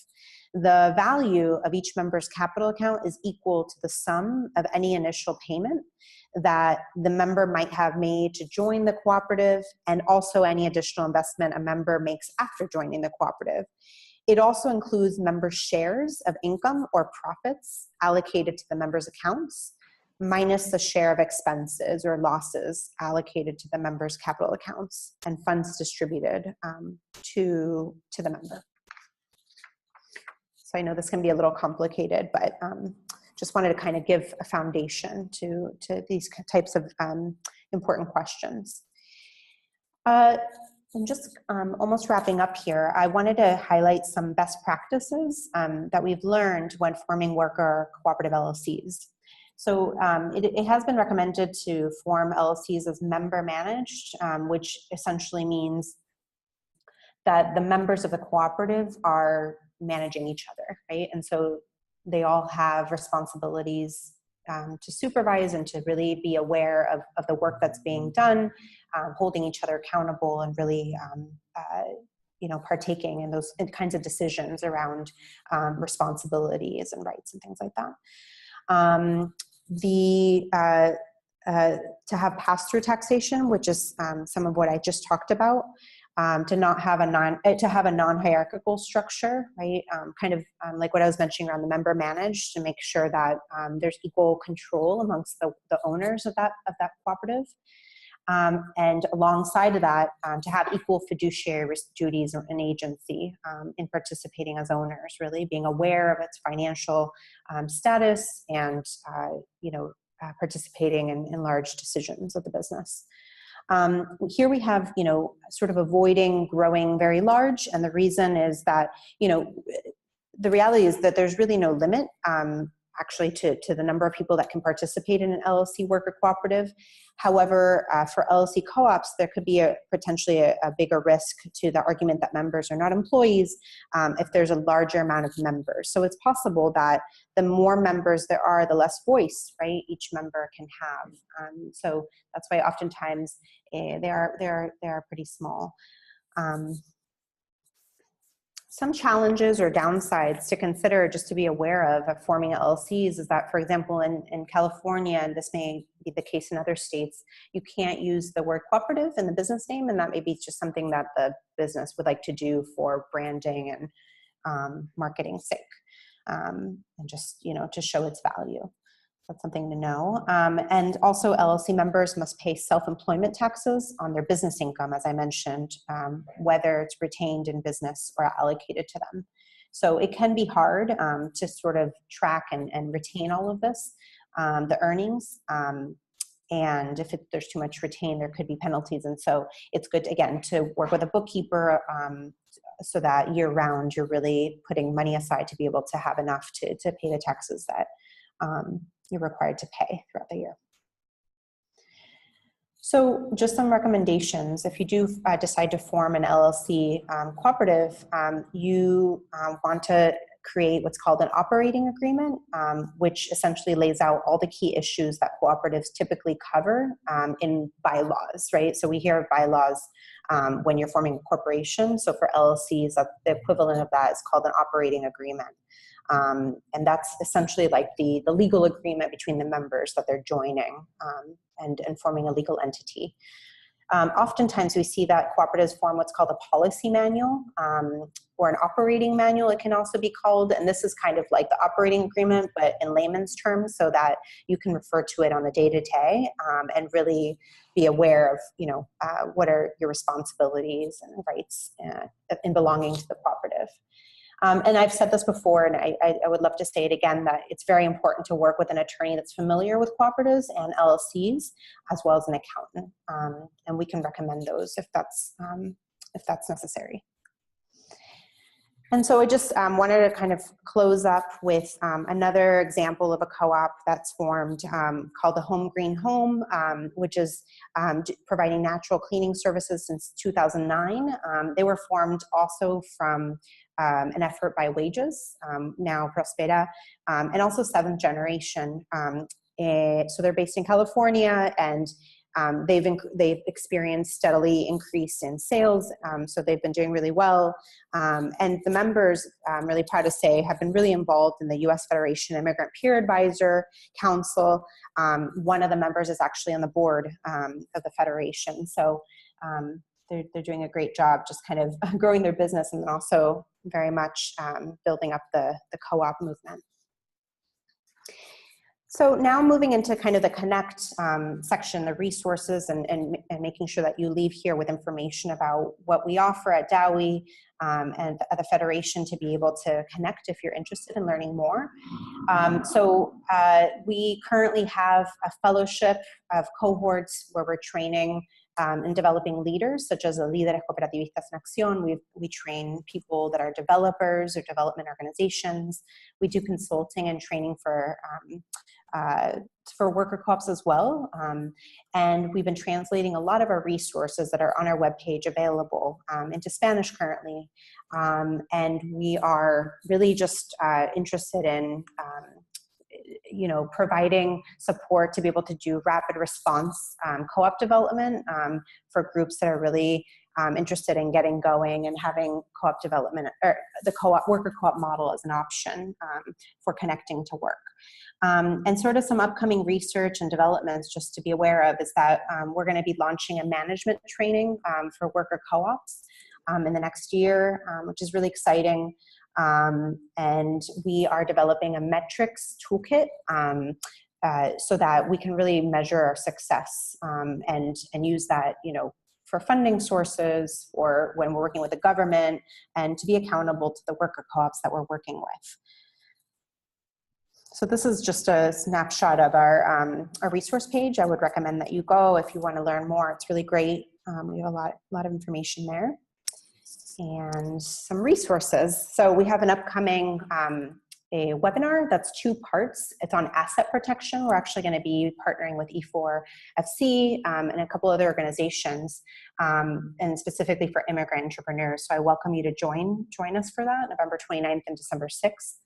The value of each member's capital account is equal to the sum of any initial payment that the member might have made to join the cooperative, and also any additional investment a member makes after joining the cooperative. It also includes member shares of income or profits allocated to the members' accounts, minus the share of expenses or losses allocated to the members' capital accounts, and funds distributed to the member. So I know this can be a little complicated, but just wanted to kind of give a foundation to these types of important questions. And just almost wrapping up here, I wanted to highlight some best practices that we've learned when forming worker cooperative LLCs. So it has been recommended to form LLCs as member managed, which essentially means that the members of the cooperative are managing each other, right? And so they all have responsibilities to supervise and to really be aware of the work that's being done, holding each other accountable, and really partaking in those kinds of decisions around responsibilities and rights and things like that. To have pass-through taxation, which is some of what I just talked about, to have a non-hierarchical structure, right? Like what I was mentioning around the member managed, to make sure that there's equal control amongst the owners of that cooperative. And alongside of that, to have equal fiduciary duties and agency in participating as owners, really being aware of its financial status, and participating in large decisions of the business. Here we have, sort of avoiding growing very large, and the reason is that, the reality is that there's really no limit actually to the number of people that can participate in an LLC worker cooperative. However, for LLC co-ops, there could be potentially a bigger risk to the argument that members are not employees if there's a larger amount of members. So it's possible that the more members there are, the less voice, right, each member can have. So that's why oftentimes they are pretty small. Some challenges or downsides to consider, just to be aware of forming LLCs, is that, for example, in California, and this may be the case in other states, you can't use the word cooperative in the business name, and that may be just something that the business would like to do for branding and marketing sake, and just, to show its value. That's something to know. And also, LLC members must pay self-employment taxes on their business income, as I mentioned, whether it's retained in business or allocated to them. So it can be hard to sort of track and retain all of this, the earnings. And if there's too much retained, there could be penalties. And so it's good, again, to work with a bookkeeper so that year-round you're really putting money aside to be able to have enough to pay the taxes that you're required to pay throughout the year. So just some recommendations. If you do decide to form an LLC cooperative, you want to create what's called an operating agreement, which essentially lays out all the key issues that cooperatives typically cover in bylaws, right? So we hear of bylaws when you're forming a corporation. So for LLCs, the equivalent of that is called an operating agreement. And that's essentially like the legal agreement between the members that they're joining and forming a legal entity. Oftentimes we see that cooperatives form what's called a policy manual or an operating manual, it can also be called. And this is kind of like the operating agreement, but in layman's terms, so that you can refer to it on the day-to-day and really be aware of, what are your responsibilities and rights in belonging to the cooperative. And I've said this before, and I would love to say it again, that it's very important to work with an attorney that's familiar with cooperatives and LLCs, as well as an accountant. And we can recommend those if that's necessary. And so I just wanted to kind of close up with another example of a co-op that's formed called the Home Green Home, which is providing natural cleaning services since 2009. They were formed also from an effort by Wages, now Prospera, and also seventh generation. So they're based in California, and they've experienced steadily increase in sales, so they've been doing really well. And the members, I'm really proud to say, have been really involved in the U.S. Federation Immigrant Peer Advisor Council. One of the members is actually on the board of the Federation, so they're doing a great job just kind of growing their business, and then also very much building up the co-op movement. So now moving into kind of the connect section, the resources, and making sure that you leave here with information about what we offer at Dowie and at the Federation to be able to connect if you're interested in learning more. So we currently have a fellowship of cohorts where we're training and developing leaders, such as the Líderes Cooperativistas en Acción. We train people that are developers or development organizations. We do consulting and training for worker co-ops as well. And we've been translating a lot of our resources that are on our webpage available into Spanish currently. And we are really just interested in providing support to be able to do rapid response co-op development for groups that are really interested in getting going and having co-op development, or the co-op worker co-op model as an option for connecting to work. And sort of some upcoming research and developments just to be aware of is that we're going to be launching a management training for worker co-ops in the next year, which is really exciting. And we are developing a metrics toolkit so that we can really measure our success and use that, for funding sources or when we're working with the government, and to be accountable to the worker co-ops that we're working with. So this is just a snapshot of our resource page. I would recommend that you go if you want to learn more. It's really great. We have a lot of information there. And some resources. So we have an upcoming a webinar that's 2 parts. It's on asset protection. We're actually going to be partnering with E4FC and a couple other organizations, and specifically for immigrant entrepreneurs. So I welcome you to join us for that, November 29th and December 6th.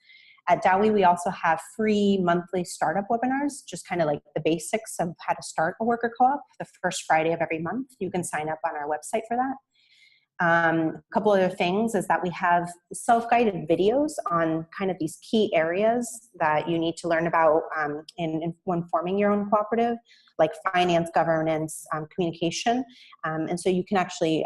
At Dowie, we also have free monthly startup webinars, just kind of like the basics of how to start a worker co-op, the first Friday of every month. You can sign up on our website for that. A couple other things is that we have self-guided videos on kind of these key areas that you need to learn about when forming your own cooperative, like finance, governance, communication. And so you can actually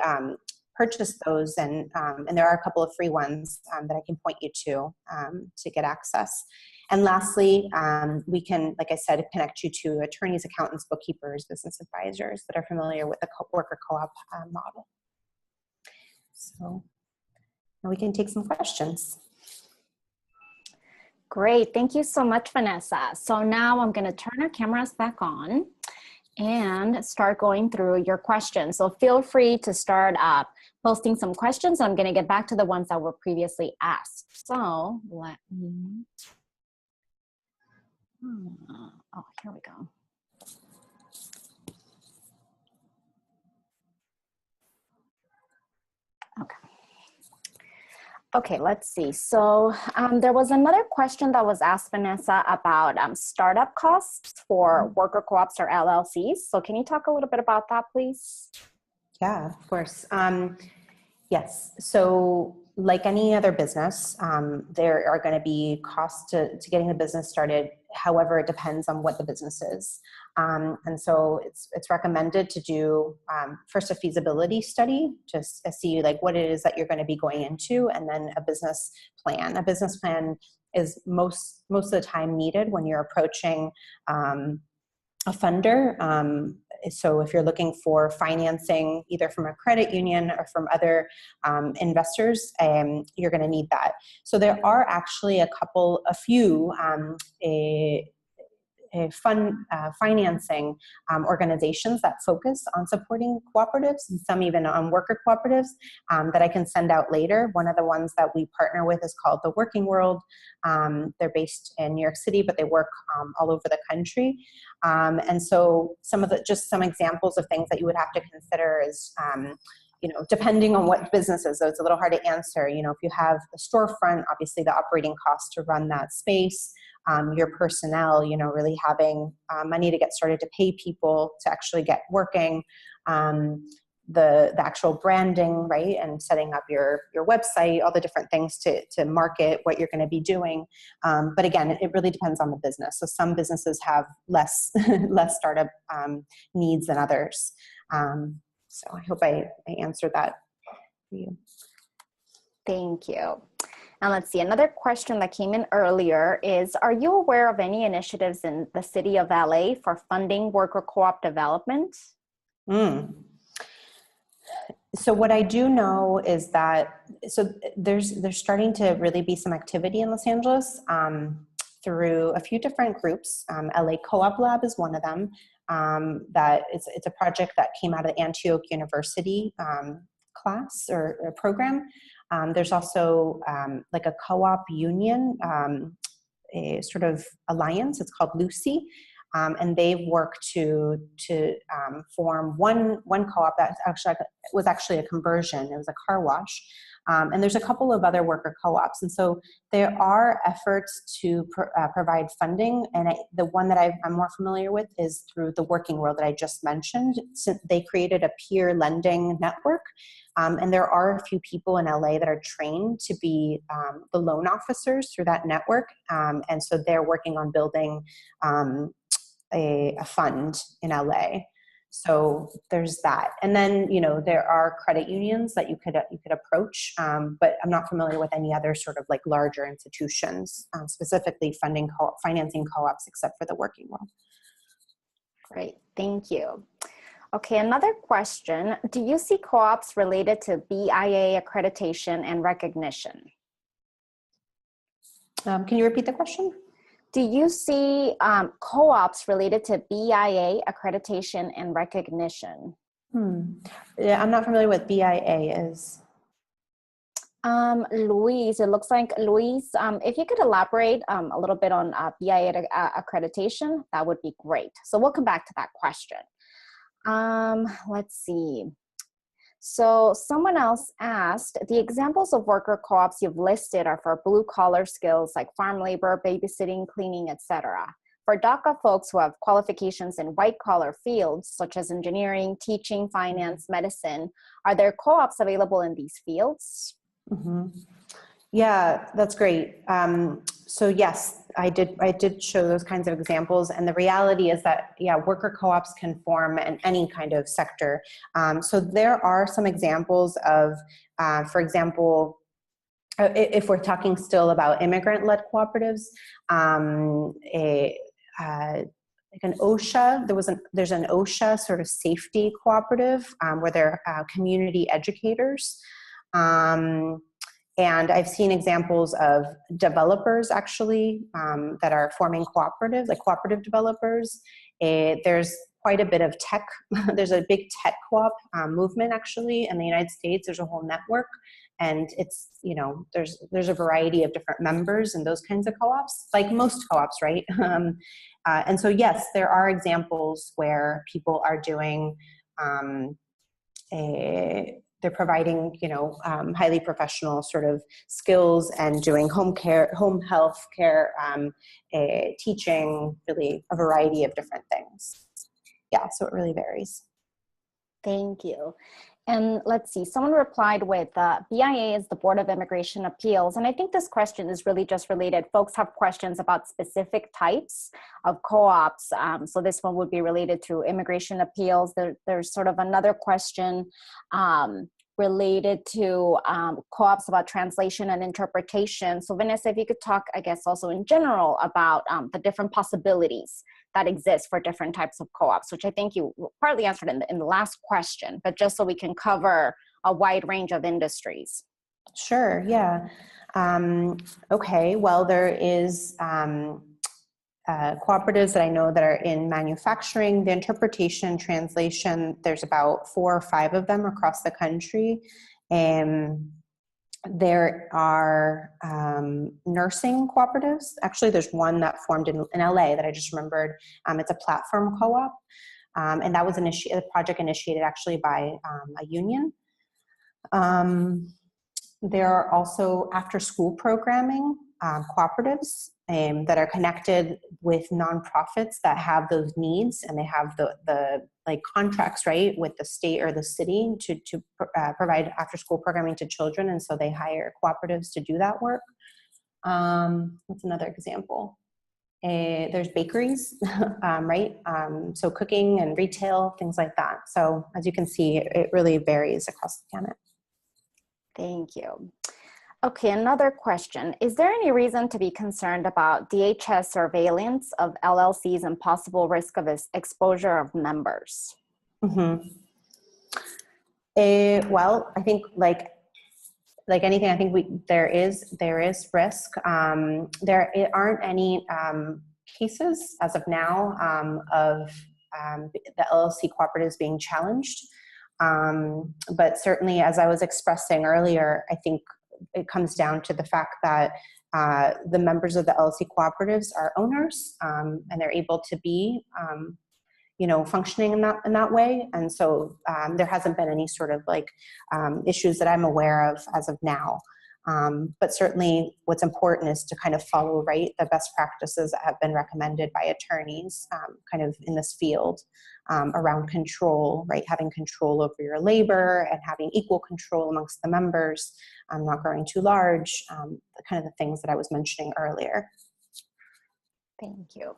purchase those, and there are a couple of free ones that I can point you to get access. And lastly, we can, like I said, connect you to attorneys, accountants, bookkeepers, business advisors that are familiar with the worker co-op model. So now we can take some questions. Great, thank you so much, Vanessa. So now I'm gonna turn our cameras back on and start going through your questions. So feel free to start posting some questions. I'm gonna get back to the ones that were previously asked. So let me, oh, here we go. Okay. Okay, let's see. So there was another question that was asked, Vanessa, about startup costs for worker co-ops or LLCs. So can you talk a little bit about that, please? Yeah, of course. Yes. So like any other business, there are going to be costs to getting the business started. However, it depends on what the business is. And so it's recommended to do first a feasibility study, just to see like what it is that you're going to be going into, and then a business plan. A business plan is most of the time needed when you're approaching a funder. So if you're looking for financing, either from a credit union or from other investors, you're going to need that. So there are actually a few financing organizations that focus on supporting cooperatives, and some even on worker cooperatives that I can send out later. One of the ones that we partner with is called The Working World. They're based in New York City, but they work all over the country. And so some examples of things that you would have to consider is, depending on what businesses, so it's a little hard to answer. If you have a storefront, obviously the operating costs to run that space, your personnel, really having money to get started to pay people to actually get working, the actual branding, right, and setting up your website, all the different things to market what you're going to be doing. But again, it really depends on the business. So some businesses have less startup needs than others. So I hope I answered that for you. Thank you. And let's see, another question that came in earlier is, are you aware of any initiatives in the city of LA for funding worker co-op development? So what I do know is that, there's starting to really be some activity in Los Angeles through a few different groups. LA Co-op Lab is one of them. That it's a project that came out of the Antioch University class or program. There's also like a co-op union, a sort of alliance. It's called Lucy. And they've worked to form one co-op that was actually a conversion. It was a car wash. And there's a couple of other worker co-ops. And so there are efforts to provide funding. And the one that I'm more familiar with is through the Working World that I just mentioned. So they created a peer lending network. And there are a few people in LA that are trained to be the loan officers through that network. And so they're working on building a fund in LA. So there's that. And then, there are credit unions that you could approach, but I'm not familiar with any other sort of like larger institutions, specifically financing co-ops, except for the Working World. Great, thank you. Okay, another question. Do you see co-ops related to BIA accreditation and recognition? Can you repeat the question? Do you see co-ops related to BIA accreditation and recognition? Yeah, I'm not familiar with BIA is. Luis, it looks like Luis, if you could elaborate a little bit on BIA accreditation, that would be great. So we'll come back to that question. Let's see. So someone else asked, the examples of worker co-ops you've listed are for blue collar skills like farm labor, babysitting, cleaning, etc. For DACA folks who have qualifications in white collar fields such as engineering, teaching, finance, medicine, are there co-ops available in these fields? Mm-hmm. Yeah, that's great. So yes, I did show those kinds of examples, and the reality is that, worker co-ops can form in any kind of sector. So there are some examples of, for example, if we're talking still about immigrant-led cooperatives, like an OSHA, there's an OSHA sort of safety cooperative where they're community educators. And I've seen examples of developers actually that are forming cooperatives, like cooperative developers. There's quite a bit of tech. There's a big tech co-op movement actually in the United States. There's a whole network, and it's, there's a variety of different members and those kinds of co-ops, like most co-ops, right? And so yes, there are examples where people are doing they're providing, highly professional sort of skills and doing home health care, teaching, really a variety of different things. Yeah, so it really varies. Thank you. And let's see, someone replied with BIA is the Board of Immigration Appeals. And I think this question is really just related. Folks have questions about specific types of co-ops. So this one would be related to immigration appeals. There's sort of another question related to co-ops about translation and interpretation. So Vanessa, if you could talk, I guess, also in general about the different possibilities that exist for different types of co-ops, which I think you partly answered in the last question, but just so we can cover a wide range of industries. Sure, yeah. Okay, well, there is cooperatives that I know that are in manufacturing, the interpretation, translation, there's about 4 or 5 of them across the country. There are nursing cooperatives. Actually, there's one that formed in LA that I just remembered. It's a platform co-op. And that was a project initiated actually by a union. There are also after-school programming cooperatives that are connected with nonprofits that have those needs, and they have the like contracts, right, with the state or the city to provide after-school programming to children, and so they hire cooperatives to do that work. What's another example? There's bakeries, right? So cooking and retail, things like that. So as you can see, it really varies across the gamut. Thank you. Okay, another question. Is there any reason to be concerned about DHS surveillance of LLCs and possible risk of exposure of members? Mm-hmm. Well, I think like anything, I think there is risk. There aren't any cases as of now of the LLC cooperatives being challenged. But certainly, as I was expressing earlier, I think it comes down to the fact that the members of the LLC cooperatives are owners, and they're able to be, functioning in that way. And so there hasn't been any sort of like issues that I'm aware of as of now. But certainly what's important is to kind of follow, right, the best practices that have been recommended by attorneys kind of in this field around control, right, having control over your labor and having equal control amongst the members, not growing too large, kind of the things that I was mentioning earlier. Thank you.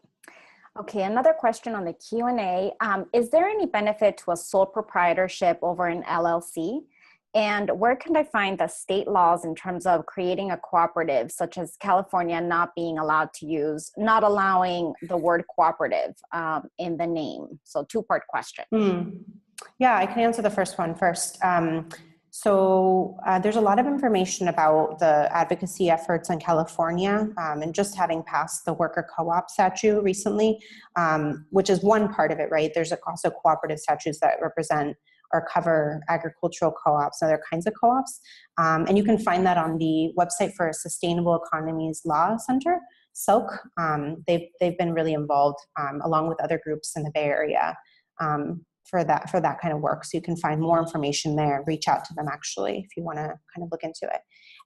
Okay, another question on the Q&A. Is there any benefit to a sole proprietorship over an LLC? And where can I find the state laws in terms of creating a cooperative, such as California not allowing the word cooperative in the name? So 2-part question. Yeah, I can answer the first one first. So there's a lot of information about the advocacy efforts in California, and just having passed the Worker Co-op statute recently, which is one part of it, right? There's also cooperative statutes that represent or cover agricultural co-ops and other kinds of co-ops. And you can find that on the website for Sustainable Economies Law Center, SELC. They've been really involved along with other groups in the Bay Area for that kind of work. So you can find more information there, reach out to them actually, if you wanna kind of look into it.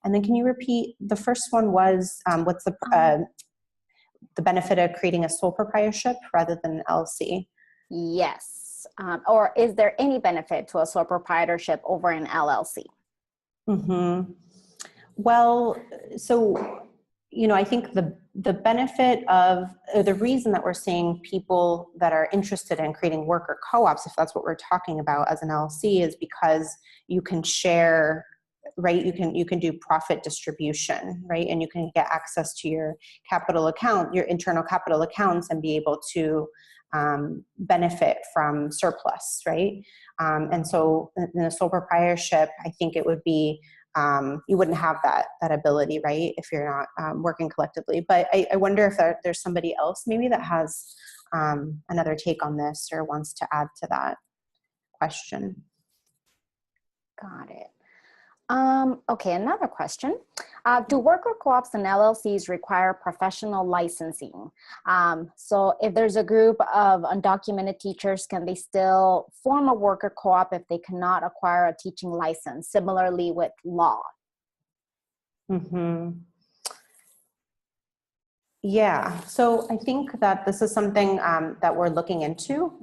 And then can you repeat, the first one was, what's the benefit of creating a sole proprietorship rather than an LLC? Yes. Or is there any benefit to a sole proprietorship over an LLC? Mm-hmm. Well, so, I think the benefit of, the reason that we're seeing people that are interested in creating worker co-ops, if that's what we're talking about as an LLC, is because you can share, right? You can do profit distribution, right? And you can get access to your capital account, your internal capital accounts, and be able to benefit from surplus, right? And so in a sole proprietorship, I think it would be, you wouldn't have that ability, right, if you're not working collectively. But I wonder if there's somebody else maybe that has another take on this or wants to add to that question. Got it. Okay, another question. Do worker co-ops and LLCs require professional licensing? So if there's a group of undocumented teachers, can they still form a worker co-op if they cannot acquire a teaching license? Similarly with law. Mm-hmm. Yeah, so I think that this is something that we're looking into.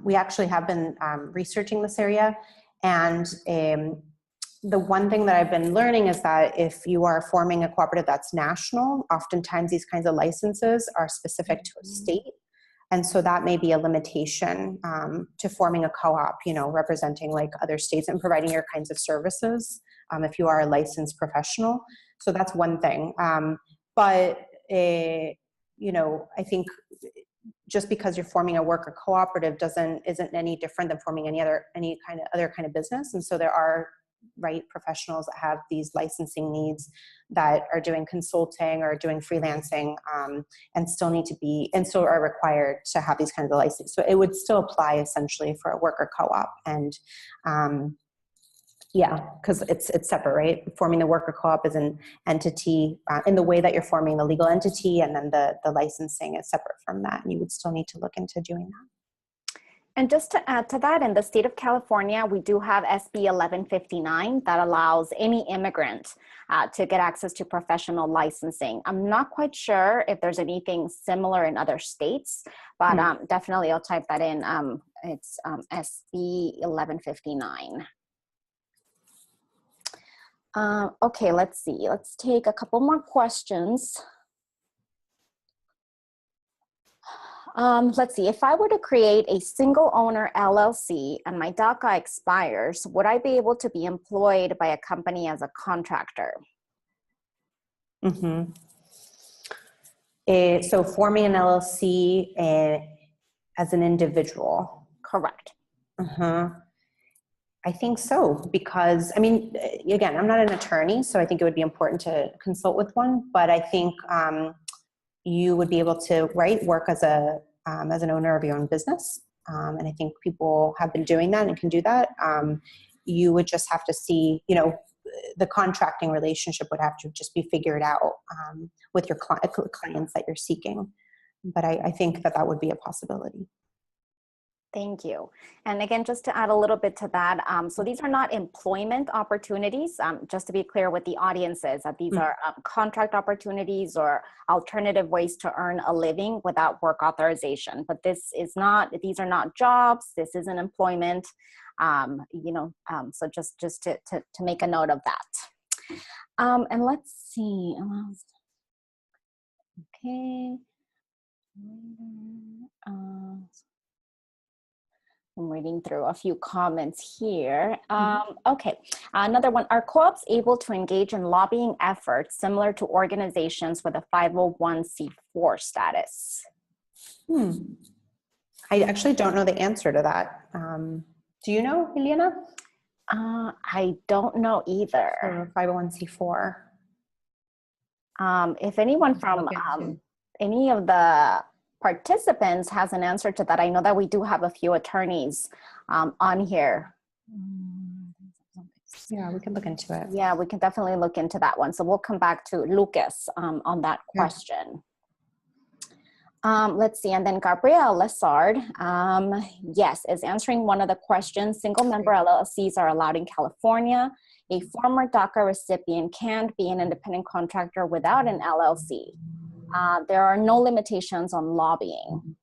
We actually have been researching this area, and the one thing that I've been learning is that if you are forming a cooperative that's national, oftentimes these kinds of licenses are specific to a state. And so that may be a limitation to forming a co-op, representing like other states and providing your kinds of services if you are a licensed professional. So that's one thing. But I think just because you're forming a worker cooperative isn't any different than forming any other kind of business. And so there are right, professionals that have these licensing needs that are doing consulting or doing freelancing, and still need to be, and still are required to have these kinds of licenses. So it would still apply essentially for a worker co-op. And yeah, because it's separate, right? Forming the worker co-op is an entity in the way that you're forming the legal entity, and then the licensing is separate from that, and you would still need to look into doing that. And just to add to that, in the state of California, we do have SB 1159 that allows any immigrant to get access to professional licensing. I'm not quite sure if there's anything similar in other states, but definitely I'll type that in. It's SB 1159. Okay, let's see. Let's take a couple more questions. Let's see. If I were to create a single owner LLC and my DACA expires, would I be able to be employed by a company as a contractor? Mm-hmm. So forming an LLC as an individual. Correct. Uh-huh. I think so, because, I mean, again, I'm not an attorney, so I think it would be important to consult with one, but I think you would be able to, right, work as an owner of your own business. And I think people have been doing that and can do that. You would just have to see, you know, the contracting relationship would have to just be figured out with your clients that you're seeking. But I think that would be a possibility. Thank you. And again, just to add a little bit to that, so these are not employment opportunities, just to be clear with the audiences, that these are contract opportunities or alternative ways to earn a living without work authorization. But these are not jobs, this isn't employment, you know, so just to make a note of that. And let's see, okay. I'm reading through a few comments here. Okay, another one. Are co-ops able to engage in lobbying efforts similar to organizations with a 501c4 status? I actually don't know the answer to that. Do you know, Helena? I don't know either. For 501c4. If anyone from any of the participants has an answer to that. I know that we do have a few attorneys on here. Yeah, we can look into it. Yeah, we can definitely look into that one. So we'll come back to Lucas on that question. Let's see, and then Gabrielle Lessard, yes, is answering one of the questions. Single member LLCs are allowed in California. A former DACA recipient can't be an independent contractor without an LLC. There are no limitations on lobbying.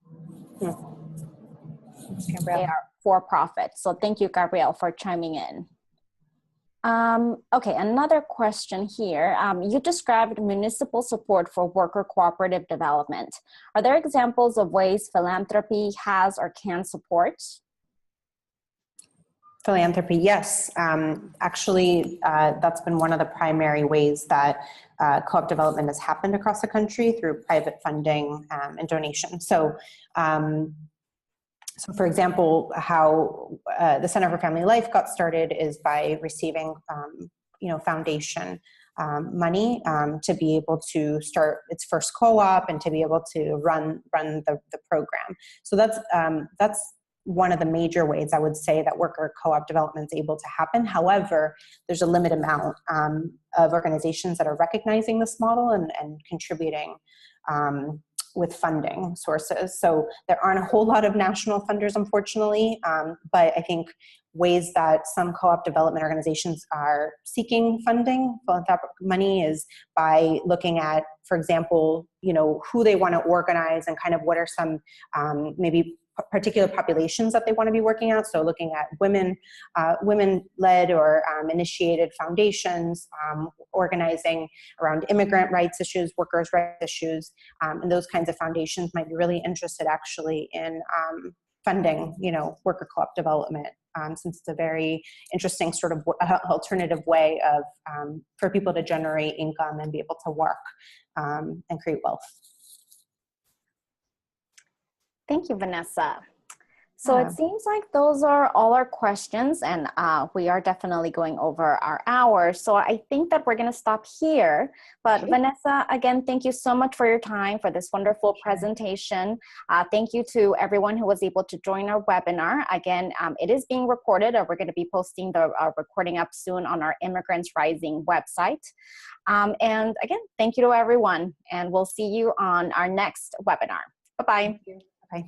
They are for profit. So thank you, Gabrielle, for chiming in. Okay, another question here. You described municipal support for worker cooperative development. Are there examples of ways philanthropy has or can support? Philanthropy, yes. Actually, that's been one of the primary ways that co-op development has happened across the country through private funding and donation. So, for example, how the Center for Family Life got started is by receiving, foundation money to be able to start its first co-op and to be able to run the program. So that's one of the major ways I would say that worker co-op development is able to happen. However, there's a limited amount of organizations that are recognizing this model and contributing with funding sources. So there aren't a whole lot of national funders, unfortunately, but I think ways that some co-op development organizations are seeking funding, philanthropic money, is by looking at, for example, who they want to organize and kind of what are some maybe particular populations that they want to be working at. So looking at women-led or initiated foundations, organizing around immigrant rights issues, workers' rights issues, and those kinds of foundations might be really interested actually in funding, worker co-op development, since it's a very interesting sort of alternative way of for people to generate income and be able to work and create wealth. Thank you, Vanessa. So it seems like those are all our questions, and we are definitely going over our hours. So I think that we're going to stop here. But Okay. Vanessa, again, thank you so much for your time for this wonderful presentation. Thank you to everyone who was able to join our webinar. Again, it is being recorded, or we're going to be posting the recording up soon on our Immigrants Rising website. And again, thank you to everyone, and we'll see you on our next webinar. Bye-bye. Bye.